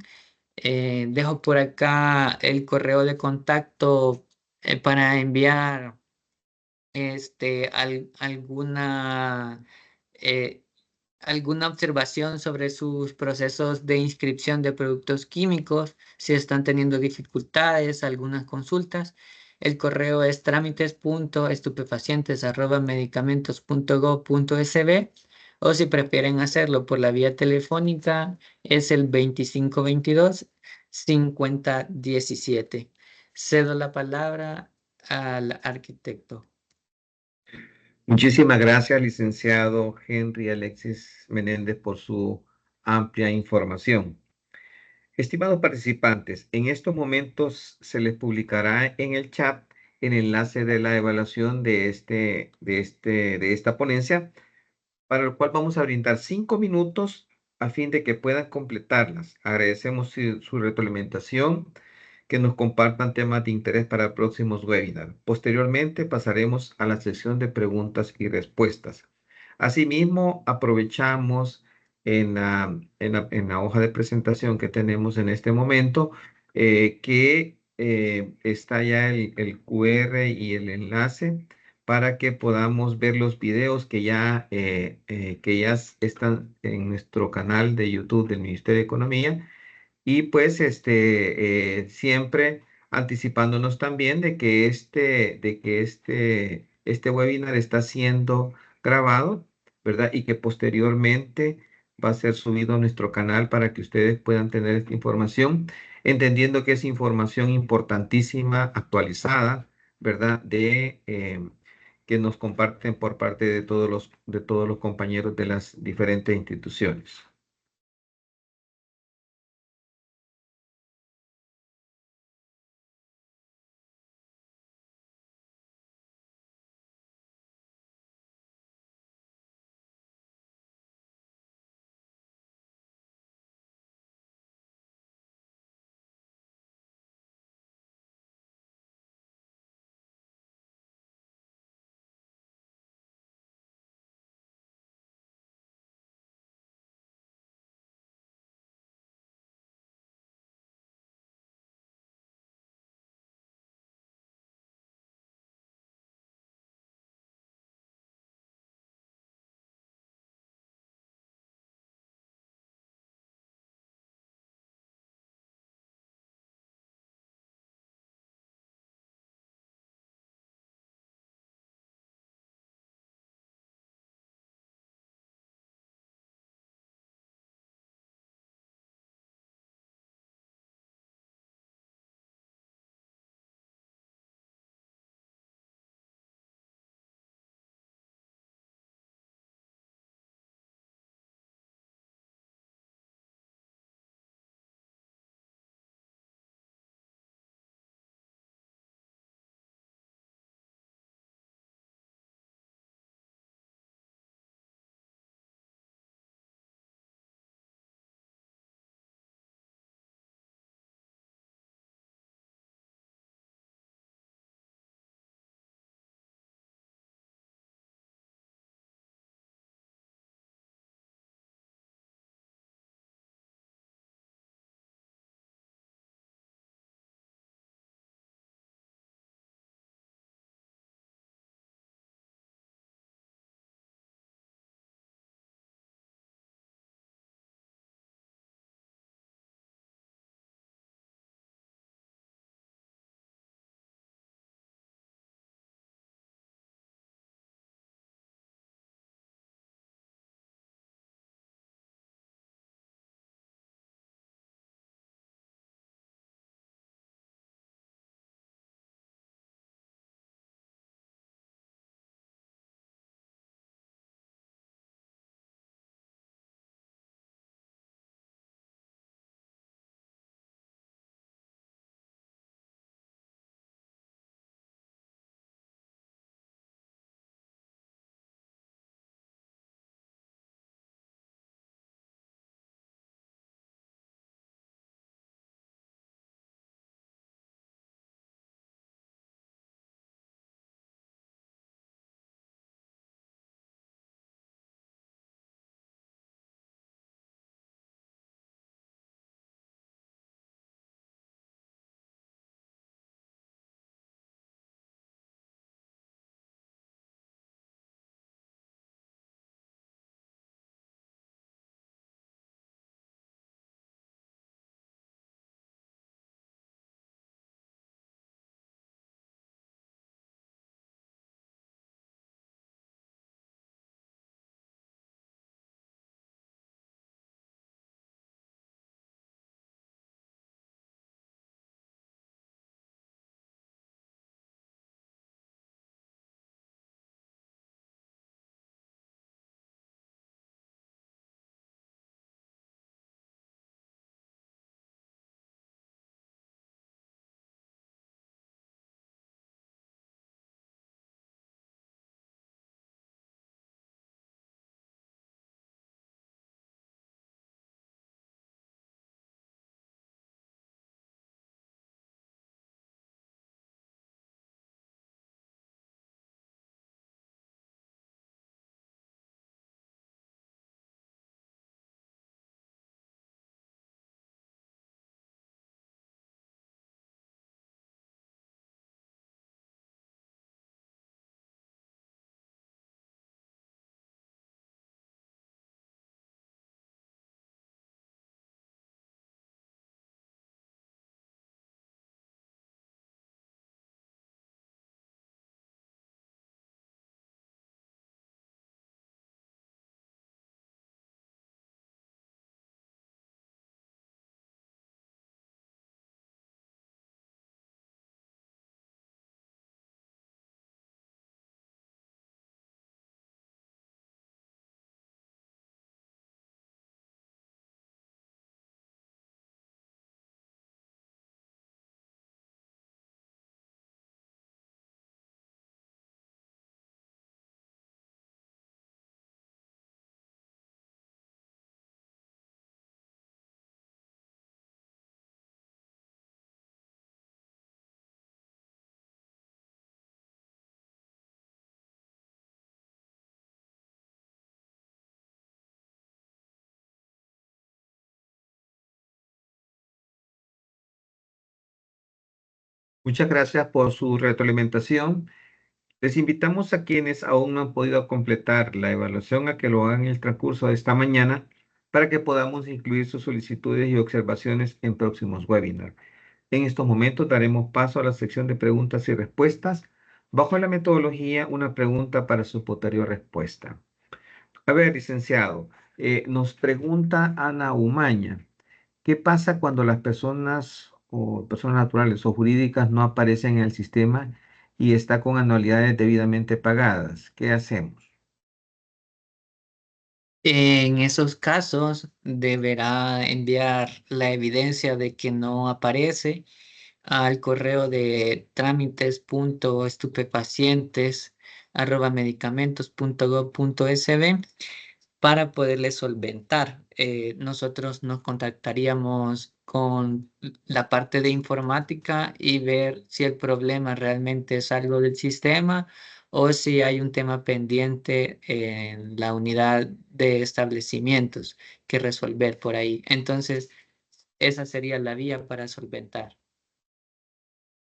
B: Dejo por acá el correo de contacto para enviar alguna, eh, alguna observación sobre sus procesos de inscripción de productos químicos, si están teniendo dificultades, algunas consultas. El correo es trámites.estupefacientes@medicamentos.gov.sb o si prefieren hacerlo por la vía telefónica es el 2522-5017. Cedo la palabra al arquitecto.
A: Muchísimas gracias, licenciado Henry Alexis Menéndez, por su amplia información. Estimados participantes, en estos momentos se les publicará en el chat el enlace de la evaluación de esta ponencia, para el cual vamos a brindar 5 minutos a fin de que puedan completarlas. Agradecemos su retroalimentación, que nos compartan temas de interés para próximos webinars. Posteriormente pasaremos a la sección de preguntas y respuestas. Asimismo, aprovechamos en la hoja de presentación que tenemos en este momento, que está ya el QR y el enlace para que podamos ver los videos que ya están en nuestro canal de YouTube del Ministerio de Economía, y pues siempre anticipándonos también de que este webinar está siendo grabado, ¿verdad? Y que posteriormente va a ser subido a nuestro canal para que ustedes puedan tener esta información, entendiendo que es información importantísima, actualizada, ¿verdad? Que nos comparten por parte de todos los compañeros de las diferentes instituciones. Muchas gracias por su retroalimentación. Les invitamos a quienes aún no han podido completar la evaluación a que lo hagan en el transcurso de esta mañana para que podamos incluir sus solicitudes y observaciones en próximos webinars. En estos momentos daremos paso a la sección de preguntas y respuestas bajo la metodología una pregunta para su posterior respuesta. A ver, licenciado, nos pregunta Ana Umaña. ¿Qué pasa cuando las personas o personas naturales o jurídicas no aparecen en el sistema y está con anualidades debidamente pagadas? ¿Qué hacemos?
B: En esos casos, deberá enviar la evidencia de que no aparece al correo de trámites.estupefacientes@medicamentos.gov.sb para poderle solventar. Nosotros nos contactaríamos con la parte de informática y ver si el problema realmente es algo del sistema o si hay un tema pendiente en la unidad de establecimientos que resolver por ahí. Entonces, esa sería la vía para solventar.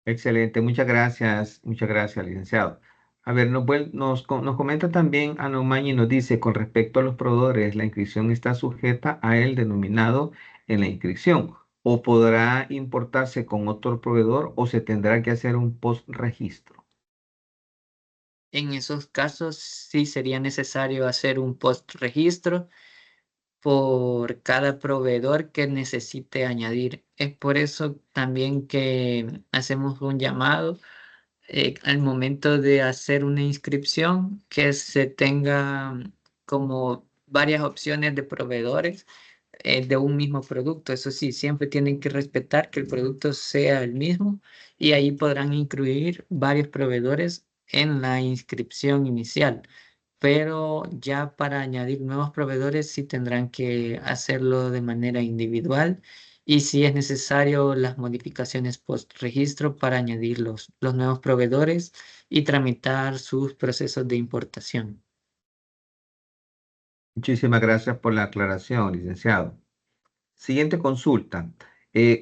A: Excelente, muchas gracias, licenciado. A ver, nos comenta también Ana Umaña y nos dice, con respecto a los proveedores, la inscripción está sujeta a el denominado en la inscripción, o podrá importarse con otro proveedor o se tendrá que hacer un post-registro.
B: En esos casos, sí sería necesario hacer un post-registro por cada proveedor que necesite añadir. Es por eso también que hacemos un llamado al momento de hacer una inscripción, que se tenga como varias opciones de proveedores de un mismo producto. Eso sí, siempre tienen que respetar que el producto sea el mismo y ahí podrán incluir varios proveedores en la inscripción inicial. Pero ya para añadir nuevos proveedores sí tendrán que hacerlo de manera individual y si es necesario las modificaciones post registro para añadir los nuevos proveedores y tramitar sus procesos de importación.
A: Muchísimas gracias por la aclaración, licenciado. Siguiente consulta.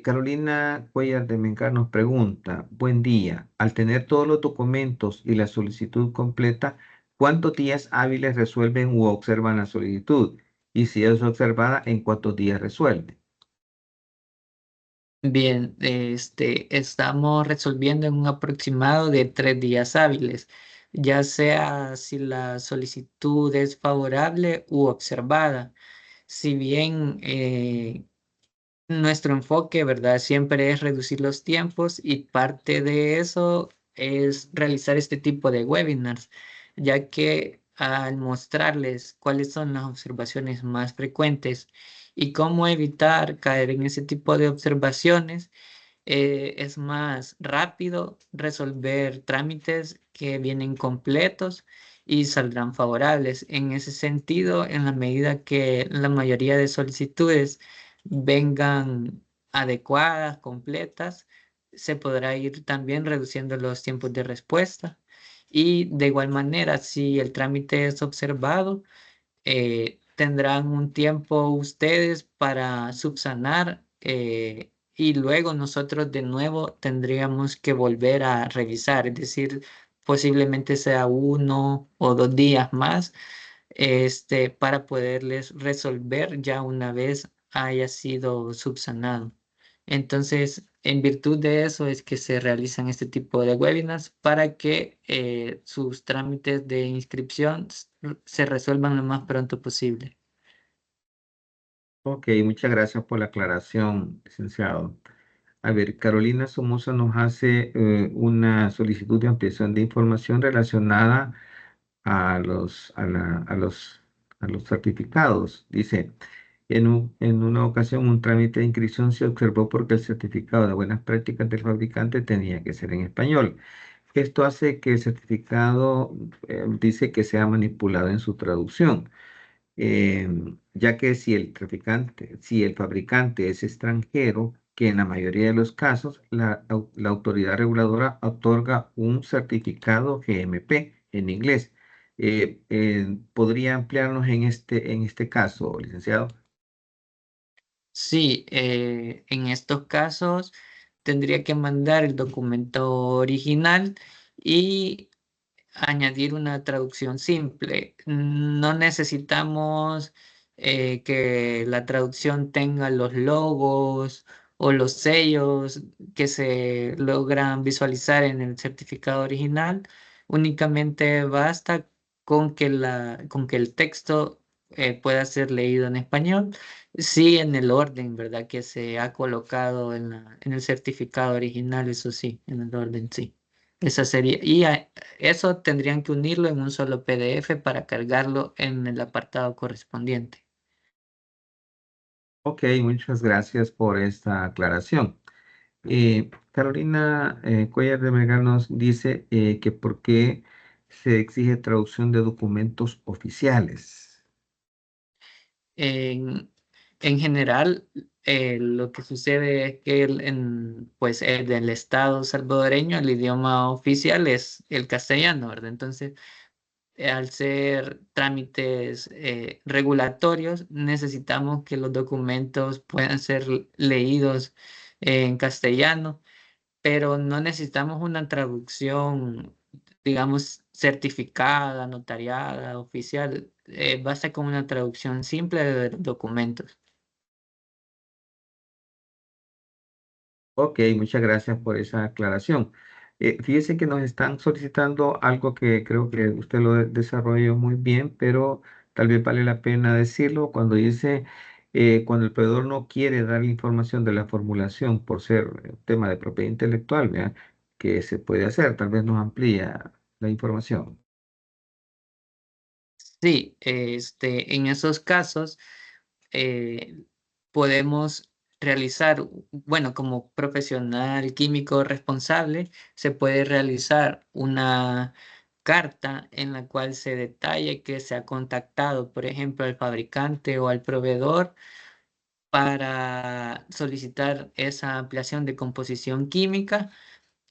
A: Carolina Cuellar de Mencar nos pregunta, buen día, al tener todos los documentos y la solicitud completa, ¿cuántos días hábiles resuelven u observan la solicitud? Y si es observada, ¿en cuántos días resuelve?
B: Bien, estamos resolviendo en un aproximado de 3 días hábiles, ya sea si la solicitud es favorable u observada. Si bien nuestro enfoque, ¿verdad? Siempre es reducir los tiempos y parte de eso es realizar este tipo de webinars, ya que al mostrarles cuáles son las observaciones más frecuentes y cómo evitar caer en ese tipo de observaciones, es más rápido resolver trámites que vienen completos y saldrán favorables. En ese sentido, en la medida que la mayoría de solicitudes vengan adecuadas, completas, se podrá ir también reduciendo los tiempos de respuesta. Y de igual manera, si el trámite es observado, tendrán un tiempo ustedes para subsanar y luego nosotros de nuevo tendríamos que volver a revisar, es decir, posiblemente sea 1 o 2 días más para poderles resolver ya una vez haya sido subsanado. Entonces, en virtud de eso es que se realizan este tipo de webinars para que sus trámites de inscripción se resuelvan lo más pronto posible.
A: Ok, muchas gracias por la aclaración, licenciado. A ver, Carolina Somoza nos hace una solicitud de ampliación de información relacionada a los certificados. Dice, en una ocasión un trámite de inscripción se observó porque el certificado de buenas prácticas del fabricante tenía que ser en español. Esto hace que el certificado dice que sea manipulado en su traducción, ya que si el fabricante es extranjero, que en la mayoría de los casos la autoridad reguladora otorga un certificado GMP en inglés. ¿Podría ampliarnos en este caso, licenciado?
B: Sí, en estos casos tendría que mandar el documento original y añadir una traducción simple. No necesitamos que la traducción tenga los logos o los sellos que se logran visualizar en el certificado original. Únicamente basta con que el texto pueda ser leído en español, sí, en el orden, ¿verdad? Que se ha colocado en en el certificado original, eso sí, en el orden, sí. Esa sería, eso tendrían que unirlo en un solo PDF para cargarlo en el apartado correspondiente.
A: Ok, muchas gracias por esta aclaración. Carolina Cuellar de Melgar nos dice que por qué se exige traducción de documentos oficiales.
B: En, en general, lo que sucede es que pues, el del Estado salvadoreño, el idioma oficial es el castellano, ¿verdad? Entonces, al ser trámites regulatorios, necesitamos que los documentos puedan ser leídos en castellano, pero no necesitamos una traducción, digamos, certificada, notariada, oficial. Basta con una traducción simple de los documentos.
A: Ok, muchas gracias por esa aclaración. Fíjese que nos están solicitando algo que creo que usted lo desarrolló muy bien, pero tal vez vale la pena decirlo cuando dice, cuando el proveedor no quiere dar la información de la formulación por ser tema de propiedad intelectual, ¿verdad? Que se puede hacer, tal vez nos amplía la información.
B: Sí, en esos casos eh, podemos realizar, bueno, como profesional químico responsable, se puede realizar una carta en la cual se detalle que se ha contactado, por ejemplo, al fabricante o al proveedor para solicitar esa ampliación de composición química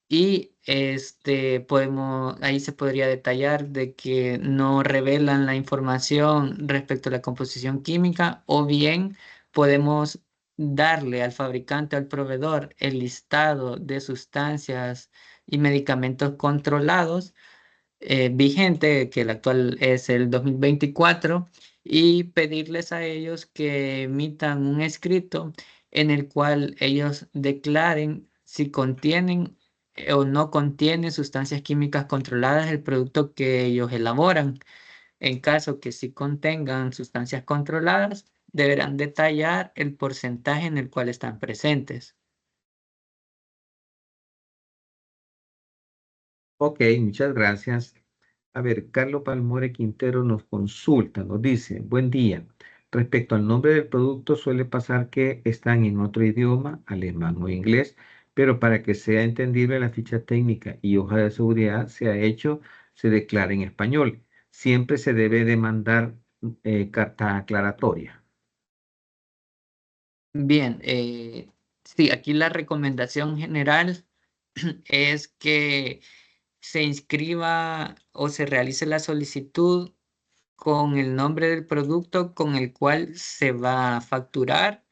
B: y ahí se podría detallar de que no revelan la información respecto a la composición química, o bien podemos darle al fabricante o al proveedor el listado de sustancias y medicamentos controlados vigente, que el actual es el 2024, y pedirles a ellos que emitan un escrito en el cual ellos declaren si contienen o no contienen sustancias químicas controladas el producto que ellos elaboran. En caso que sí contengan sustancias controladas, deberán detallar el porcentaje en el cual están presentes.
A: Ok, muchas gracias. A ver, Carlos Palmore Quintero nos consulta, nos dice, buen día. Respecto al nombre del producto, suele pasar que están en otro idioma, alemán o inglés, pero para que sea entendible la ficha técnica y hoja de seguridad se ha hecho, se declara en español. Siempre se debe de mandar carta aclaratoria.
B: Bien, sí, aquí la recomendación general es que se inscriba o se realice la solicitud con el nombre del producto con el cual se va a facturar,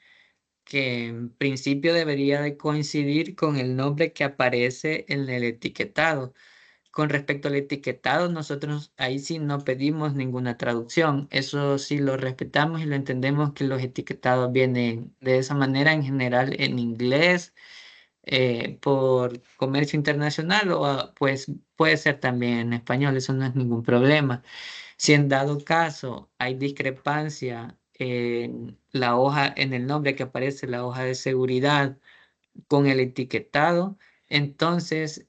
B: que en principio debería de coincidir con el nombre que aparece en el etiquetado. Con respecto al etiquetado, nosotros ahí sí no pedimos ninguna traducción. Eso sí lo respetamos y lo entendemos que los etiquetados vienen de esa manera en general en inglés por comercio internacional o pues puede ser también en español, eso no es ningún problema. Si en dado caso hay discrepancia en la hoja, en el nombre que aparece la hoja de seguridad con el etiquetado, entonces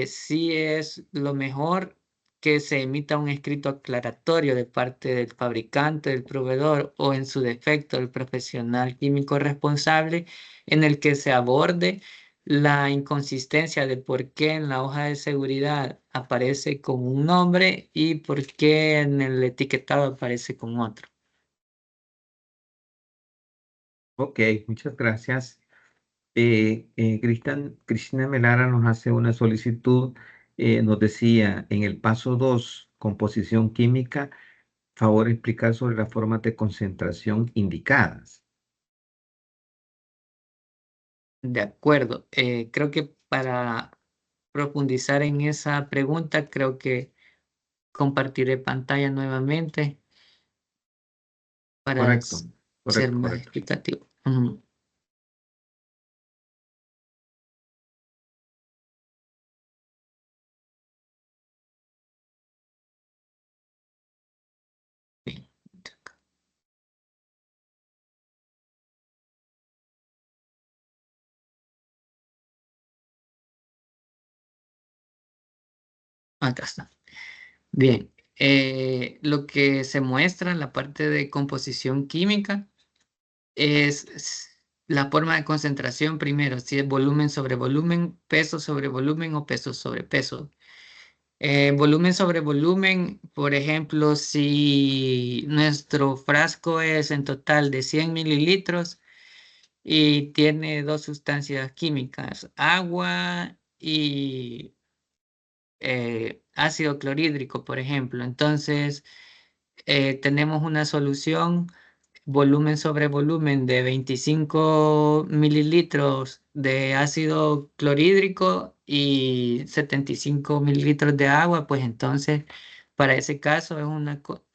B: sí es lo mejor que se emita un escrito aclaratorio de parte del fabricante, del proveedor o en su defecto el profesional químico responsable en el que se aborde la inconsistencia de por qué en la hoja de seguridad aparece con un nombre y por qué en el etiquetado aparece con otro.
A: Ok, muchas gracias. Cristina Melara nos hace una solicitud, nos decía en el paso 2, composición química, favor explicar sobre las formas de concentración indicadas.
B: De acuerdo. Creo que para profundizar en esa pregunta, creo que compartiré pantalla nuevamente para
A: Correcto,
B: ser
A: correcto,
B: más
A: correcto.
B: explicativo. Ujú. Bien. Acá está. Bien. Lo que se muestra en la parte de composición química es la forma de concentración primero, si es volumen sobre volumen, peso sobre volumen o peso sobre peso. Volumen sobre volumen, por ejemplo, si nuestro frasco es en total de 100 mililitros y tiene dos sustancias químicas, agua y ácido clorhídrico, por ejemplo, entonces tenemos una solución volumen sobre volumen de 25 mililitros de ácido clorhídrico y 75 mililitros de agua, pues entonces para ese caso es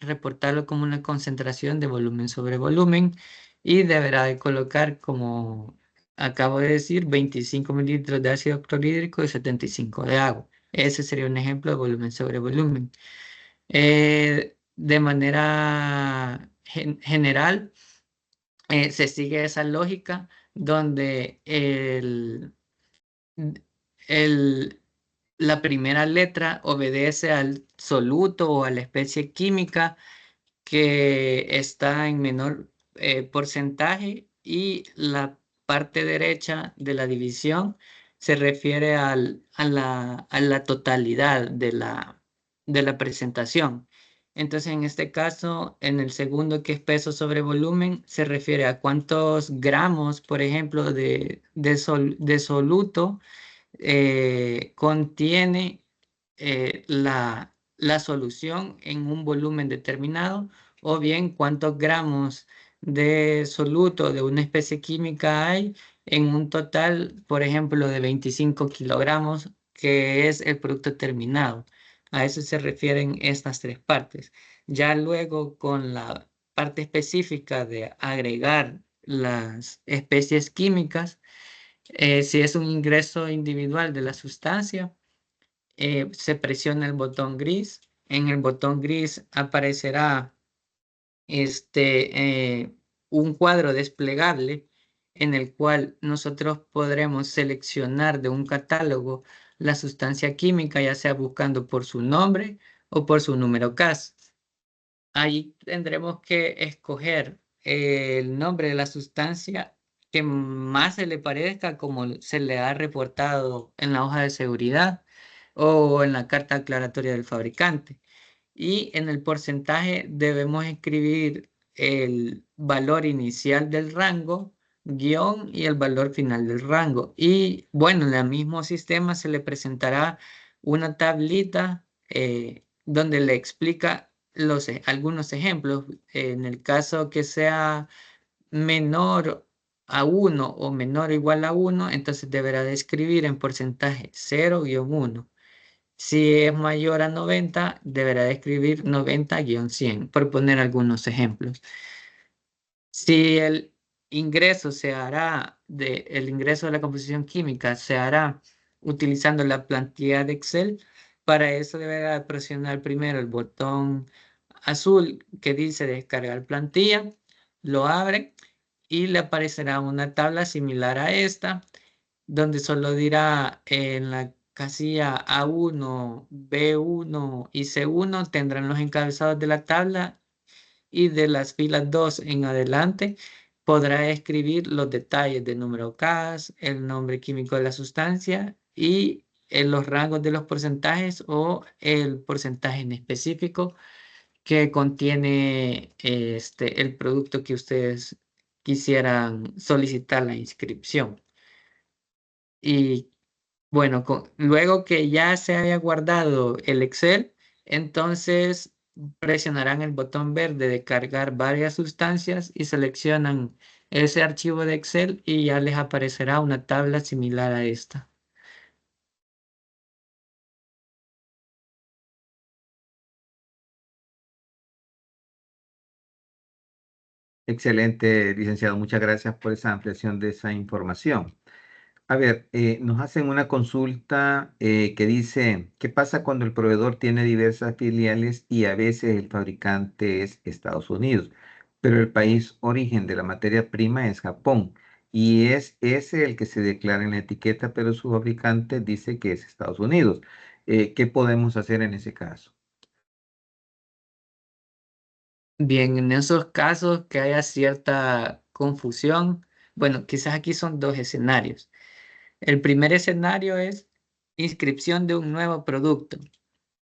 B: reportarlo como una concentración de volumen sobre volumen y deberá de colocar, como acabo de decir, 25 mililitros de ácido clorhídrico y 75 de agua. Ese sería un ejemplo de volumen sobre volumen. De manera general, se sigue esa lógica donde el- la primera letra obedece al soluto o a la especie química que está en menor porcentaje y la parte derecha de la división se refiere a la totalidad de la presentación. Entonces, en este caso, en el segundo, que es peso sobre volumen, se refiere a cuántos gramos, por ejemplo, de soluto contiene la solución en un volumen determinado, o bien cuántos gramos de soluto de una especie química hay en un total, por ejemplo, de 25 kilogramos, que es el producto terminado. A eso se refieren estas tres partes. Ya luego, con la parte específica de agregar las especies químicas, si es un ingreso individual de la sustancia, se presiona el botón gris. En el botón gris aparecerá un cuadro desplegable en el cual nosotros podremos seleccionar de un catálogo la sustancia química, ya sea buscando por su nombre o por su número CAS. Ahí tendremos que escoger el nombre de la sustancia que más se le parezca como se le ha reportado en la hoja de seguridad o en la carta aclaratoria del fabricante. Y en el porcentaje debemos escribir el valor inicial del rango, guión, y el valor final del rango. Y bueno, en el mismo sistema se le presentará una tablita donde le explica algunos ejemplos. En el caso que sea menor a 1 o menor o igual a 1, entonces deberá de escribir en porcentaje 0-1. Si es mayor a 90, deberá de escribir 90-100, por poner algunos ejemplos. Si el ingreso de la composición química se hará utilizando la plantilla de Excel, para eso deberá presionar primero el botón azul que dice descargar plantilla, lo abre y le aparecerá una tabla similar a esta, donde solo dirá en la casilla A1, B1 y C1 tendrán los encabezados de la tabla, y de las filas 2 en adelante podrá escribir los detalles del número CAS, el nombre químico de la sustancia y en los rangos de los porcentajes o el porcentaje en específico que contiene el producto que ustedes quisieran solicitar la inscripción. Y bueno, luego que ya se haya guardado el Excel, entonces presionarán el botón verde de cargar varias sustancias y seleccionan ese archivo de Excel y ya les aparecerá una tabla similar a esta.
A: Excelente, licenciado. Muchas gracias por esa ampliación de esa información. A ver, nos hacen una consulta que dice, ¿qué pasa cuando el proveedor tiene diversas filiales y a veces el fabricante es Estados Unidos, pero el país origen de la materia prima es Japón y es ese el que se declara en la etiqueta, pero su fabricante dice que es Estados Unidos? ¿Qué podemos hacer en ese caso?
B: Bien, en esos casos que haya cierta confusión, bueno, quizás aquí son dos escenarios. El primer escenario es inscripción de un nuevo producto.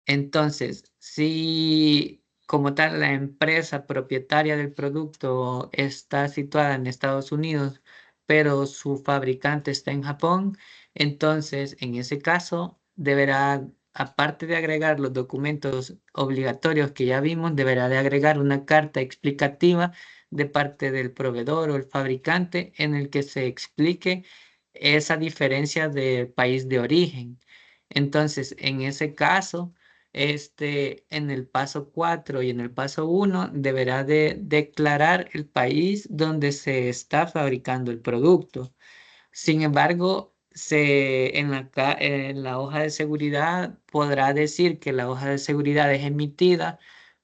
B: Entonces, si como tal la empresa propietaria del producto está situada en Estados Unidos, pero su fabricante está en Japón, entonces en ese caso deberá, aparte de agregar los documentos obligatorios que ya vimos, deberá de agregar una carta explicativa de parte del proveedor o el fabricante en el que se explique esa diferencia de país de origen. Entonces, en ese caso, en el paso 4 y en el paso 1 deberá de declarar el país donde se está fabricando el producto. Sin embargo, en la hoja de seguridad podrá decir que la hoja de seguridad es emitida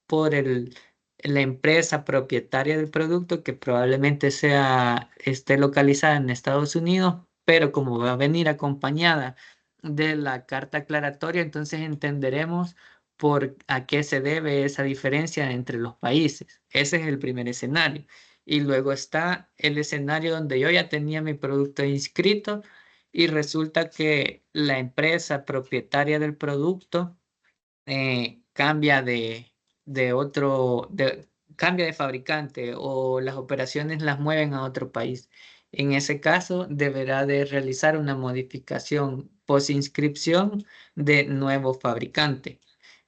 B: por la empresa propietaria del producto, que probablemente esté localizada en Estados Unidos, pero como va a venir acompañada de la carta aclaratoria, entonces entenderemos por a qué se debe esa diferencia entre los países. Ese es el primer escenario. Y luego está el escenario donde yo ya tenía mi producto inscrito y resulta que la empresa propietaria del producto cambia de otro, cambia de fabricante o las operaciones las mueven a otro país. En ese caso, deberá de realizar una modificación post-inscripción de nuevo fabricante,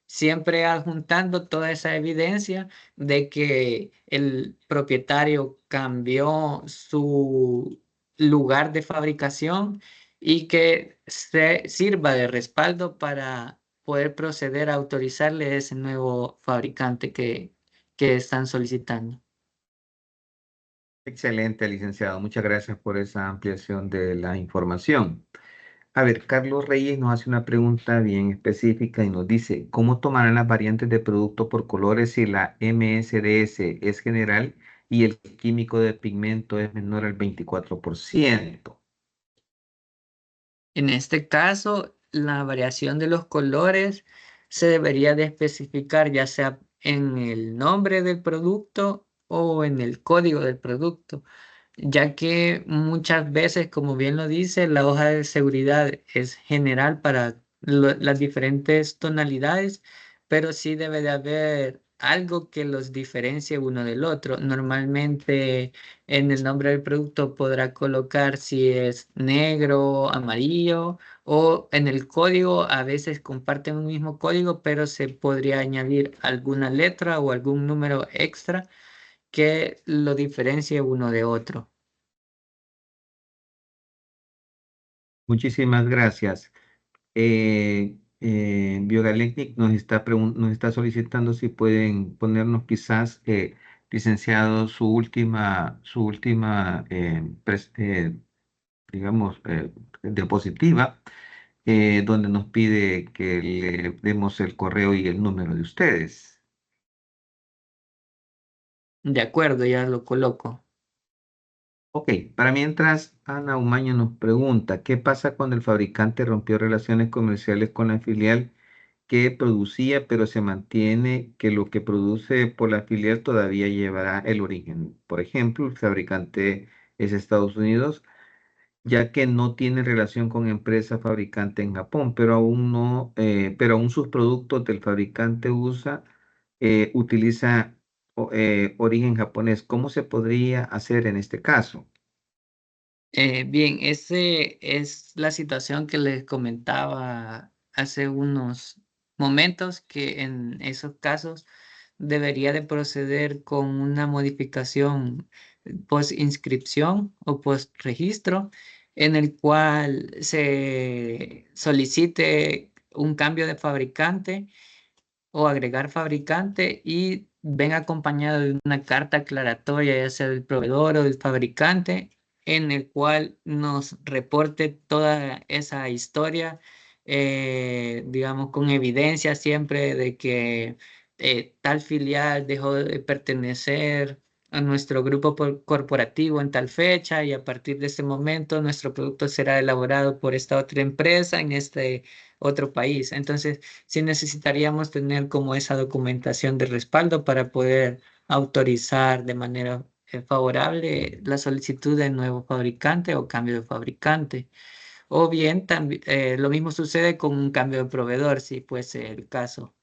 B: siempre adjuntando toda esa evidencia de que el propietario cambió su lugar de fabricación y que se sirva de respaldo para poder proceder a autorizarle ese nuevo fabricante que están solicitando.
A: Excelente, licenciado. Muchas gracias por esa ampliación de la información. A ver, Carlos Reyes nos hace una pregunta bien específica y nos dice, ¿cómo tomarán las variantes de producto por colores si la MSDS es general y el químico de pigmento es menor al 24%?
B: En este caso, la variación de los colores se debería de especificar ya sea en el nombre del producto o en el código del producto, ya que muchas veces, como bien lo dice, la hoja de seguridad es general para las diferentes tonalidades, pero sí debe de haber algo que los diferencie uno del otro. Normalmente en el nombre del producto podrá colocar si es negro, amarillo, o en el código a veces comparten un mismo código, pero se podría añadir alguna letra o algún número extra que lo diferencie uno de otro.
A: Muchísimas gracias. Biogalactic nos está solicitando si pueden ponernos quizás, licenciado, su última digamos, diapositiva, donde nos pide que le demos el correo y el número de ustedes.
B: De acuerdo, ya lo coloco.
A: Ok, para mientras, Ana Umaña nos pregunta, ¿qué pasa cuando el fabricante rompió relaciones comerciales con la filial que producía, pero se mantiene que lo que produce por la filial todavía llevará el origen? Por ejemplo, el fabricante es Estados Unidos, ya que no tiene relación con empresa fabricante en Japón, pero aún no, pero aún sus productos del fabricante utiliza origen japonés. ¿Cómo se podría hacer en este caso?
B: Bien, ese es la situación que les comentaba hace unos momentos, que en esos casos debería de proceder con una modificación post-inscripción o post-registro, en el cual se solicite un cambio de fabricante o agregar fabricante y ven acompañado de una carta aclaratoria, ya sea del proveedor o del fabricante, en el cual nos reporte toda esa historia, digamos, con evidencia siempre de que tal filial dejó de pertenecer a nuestro grupo corporativo en tal fecha y a partir de ese momento nuestro producto será elaborado por esta otra empresa en este otro país. Entonces, sí necesitaríamos tener como esa documentación de respaldo para poder autorizar de manera favorable la solicitud de nuevo fabricante o cambio de fabricante. O bien, también, lo mismo sucede con un cambio de proveedor, si fuese el caso.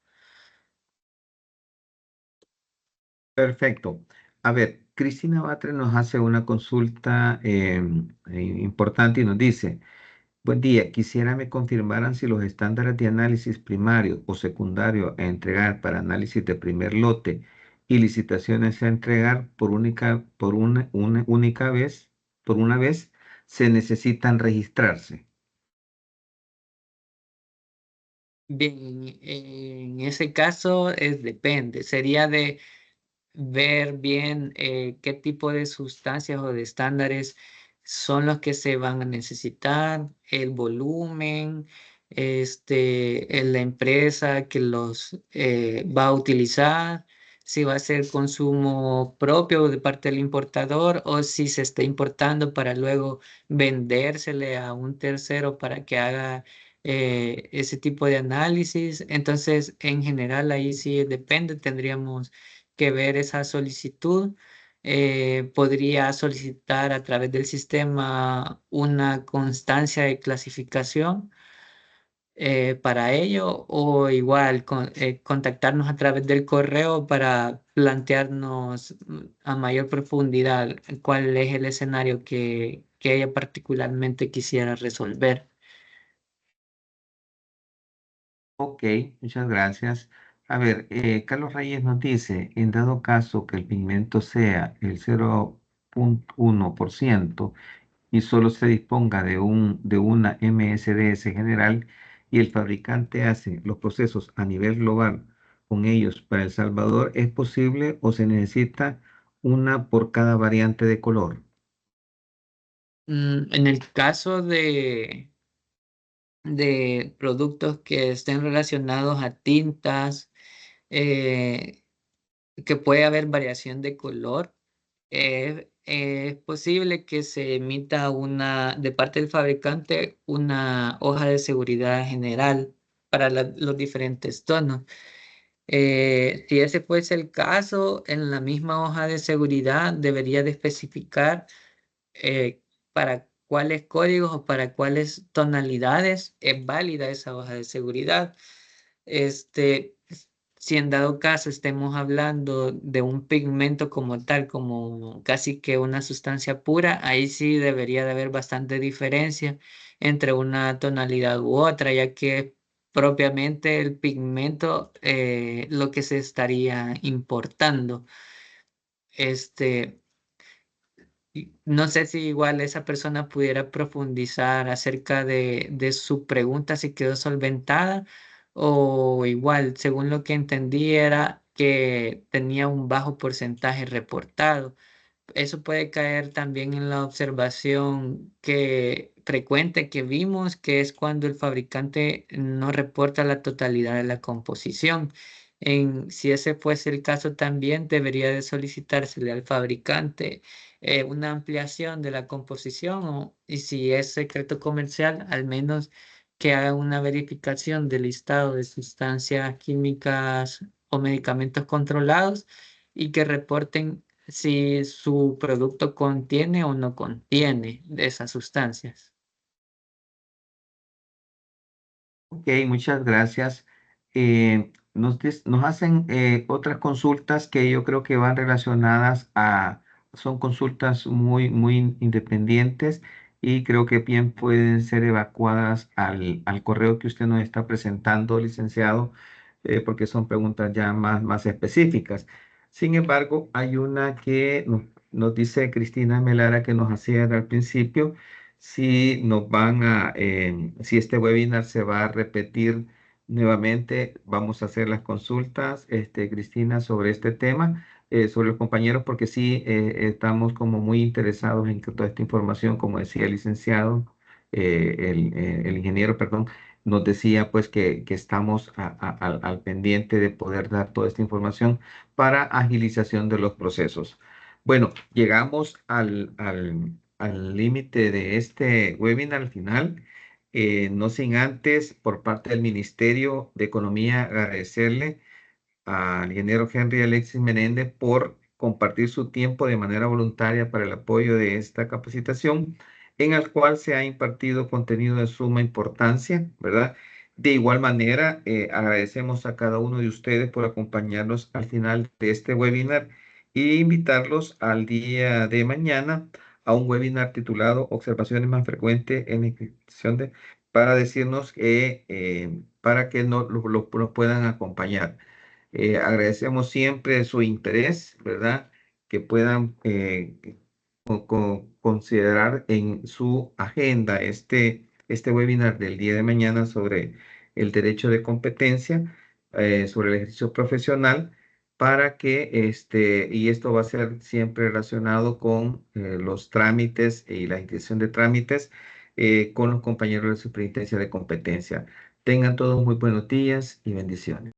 A: Perfecto. A ver, Cristina Batre nos hace una consulta importante y nos dice, buen día, quisiera me confirmaran si los estándares de análisis primario o secundario a entregar para análisis de primer lote y licitaciones a entregar por una única vez, por una vez, se necesitan registrarse.
B: Bien, en ese caso depende, sería de ver bien qué tipo de sustancias o de estándares son los que se van a necesitar, el volumen, la empresa que los va a utilizar, si va a ser consumo propio de parte del importador o si se está importando para luego vendérsele a un tercero para que haga ese tipo de análisis. Entonces, en general, ahí sí depende, tendríamos que ver esa solicitud. Podría solicitar a través del sistema una constancia de clasificación para ello o igual contactarnos a través del correo para plantearnos a mayor profundidad cuál es el escenario que ella particularmente quisiera resolver.
A: Ok, muchas gracias. A ver, Carlos Reyes nos dice, en dado caso que el pigmento sea el 0,1% y solo se disponga de una MSDS general y el fabricante hace los procesos a nivel global con ellos para El Salvador, ¿es posible o se necesita una por cada variante de color?
B: En el caso de productos que estén relacionados a tintas, eh, que puede haber variación de color. Es posible que se emita de parte del fabricante una hoja de seguridad general para los diferentes tonos. Si ese fuese el caso, en la misma hoja de seguridad debería de especificar para cuáles códigos o para cuáles tonalidades es válida esa hoja de seguridad. Este, si en dado caso estemos hablando de un pigmento como tal, como casi que una sustancia pura, ahí sí debería de haber bastante diferencia entre una tonalidad u otra, ya que propiamente el pigmento lo que se estaría importando. Este, no sé si igual esa persona pudiera profundizar acerca de su pregunta, si quedó solventada, o igual, según lo que entendí, era que tenía un bajo porcentaje reportado. Eso puede caer también en la observación que frecuente que vimos, que es cuando el fabricante no reporta la totalidad de la composición. Si ese fuese el caso, también debería de solicitársele al fabricante una ampliación de la composición y si es secreto comercial, al menos que haga una verificación del listado de sustancias químicas o medicamentos controlados y que reporten si su producto contiene o no contiene de esas sustancias.
A: Ok, muchas gracias. Nos hacen otras consultas que yo creo que van relacionadas son consultas muy independientes y creo que bien pueden ser evacuadas al correo que usted nos está presentando, licenciado, porque son preguntas ya más específicas. Sin embargo, hay una que nos dice Cristina Melara que nos hacía al principio, si nos van a, si este webinar se va a repetir nuevamente, vamos a hacer las consultas, Cristina, sobre este tema, sobre los compañeros, porque sí estamos como muy interesados en que toda esta información, como decía el licenciado, el ingeniero, perdón, nos decía pues que estamos al pendiente de poder dar toda esta información para agilización de los procesos. Bueno, llegamos al límite de este webinar al final. No sin antes, por parte del Ministerio de Economía, agradecerle al ingeniero Henry Alexis Menéndez por compartir su tiempo de manera voluntaria para el apoyo de esta capacitación, en el cual se ha impartido contenido de suma importancia, ¿verdad? De igual manera, agradecemos a cada uno de ustedes por acompañarnos al final de este webinar e invitarlos al día de mañana a un webinar titulado Observaciones más frecuentes en la inscripción de, para decirnos para que nos puedan acompañar. Agradecemos siempre su interés, ¿verdad? Que puedan considerar en su agenda este webinar del día de mañana sobre el derecho de competencia, sobre el ejercicio profesional, para que y esto va a ser siempre relacionado con los trámites y la inscripción de trámites con los compañeros de superintendencia de competencia. Tengan todos muy buenos días y bendiciones.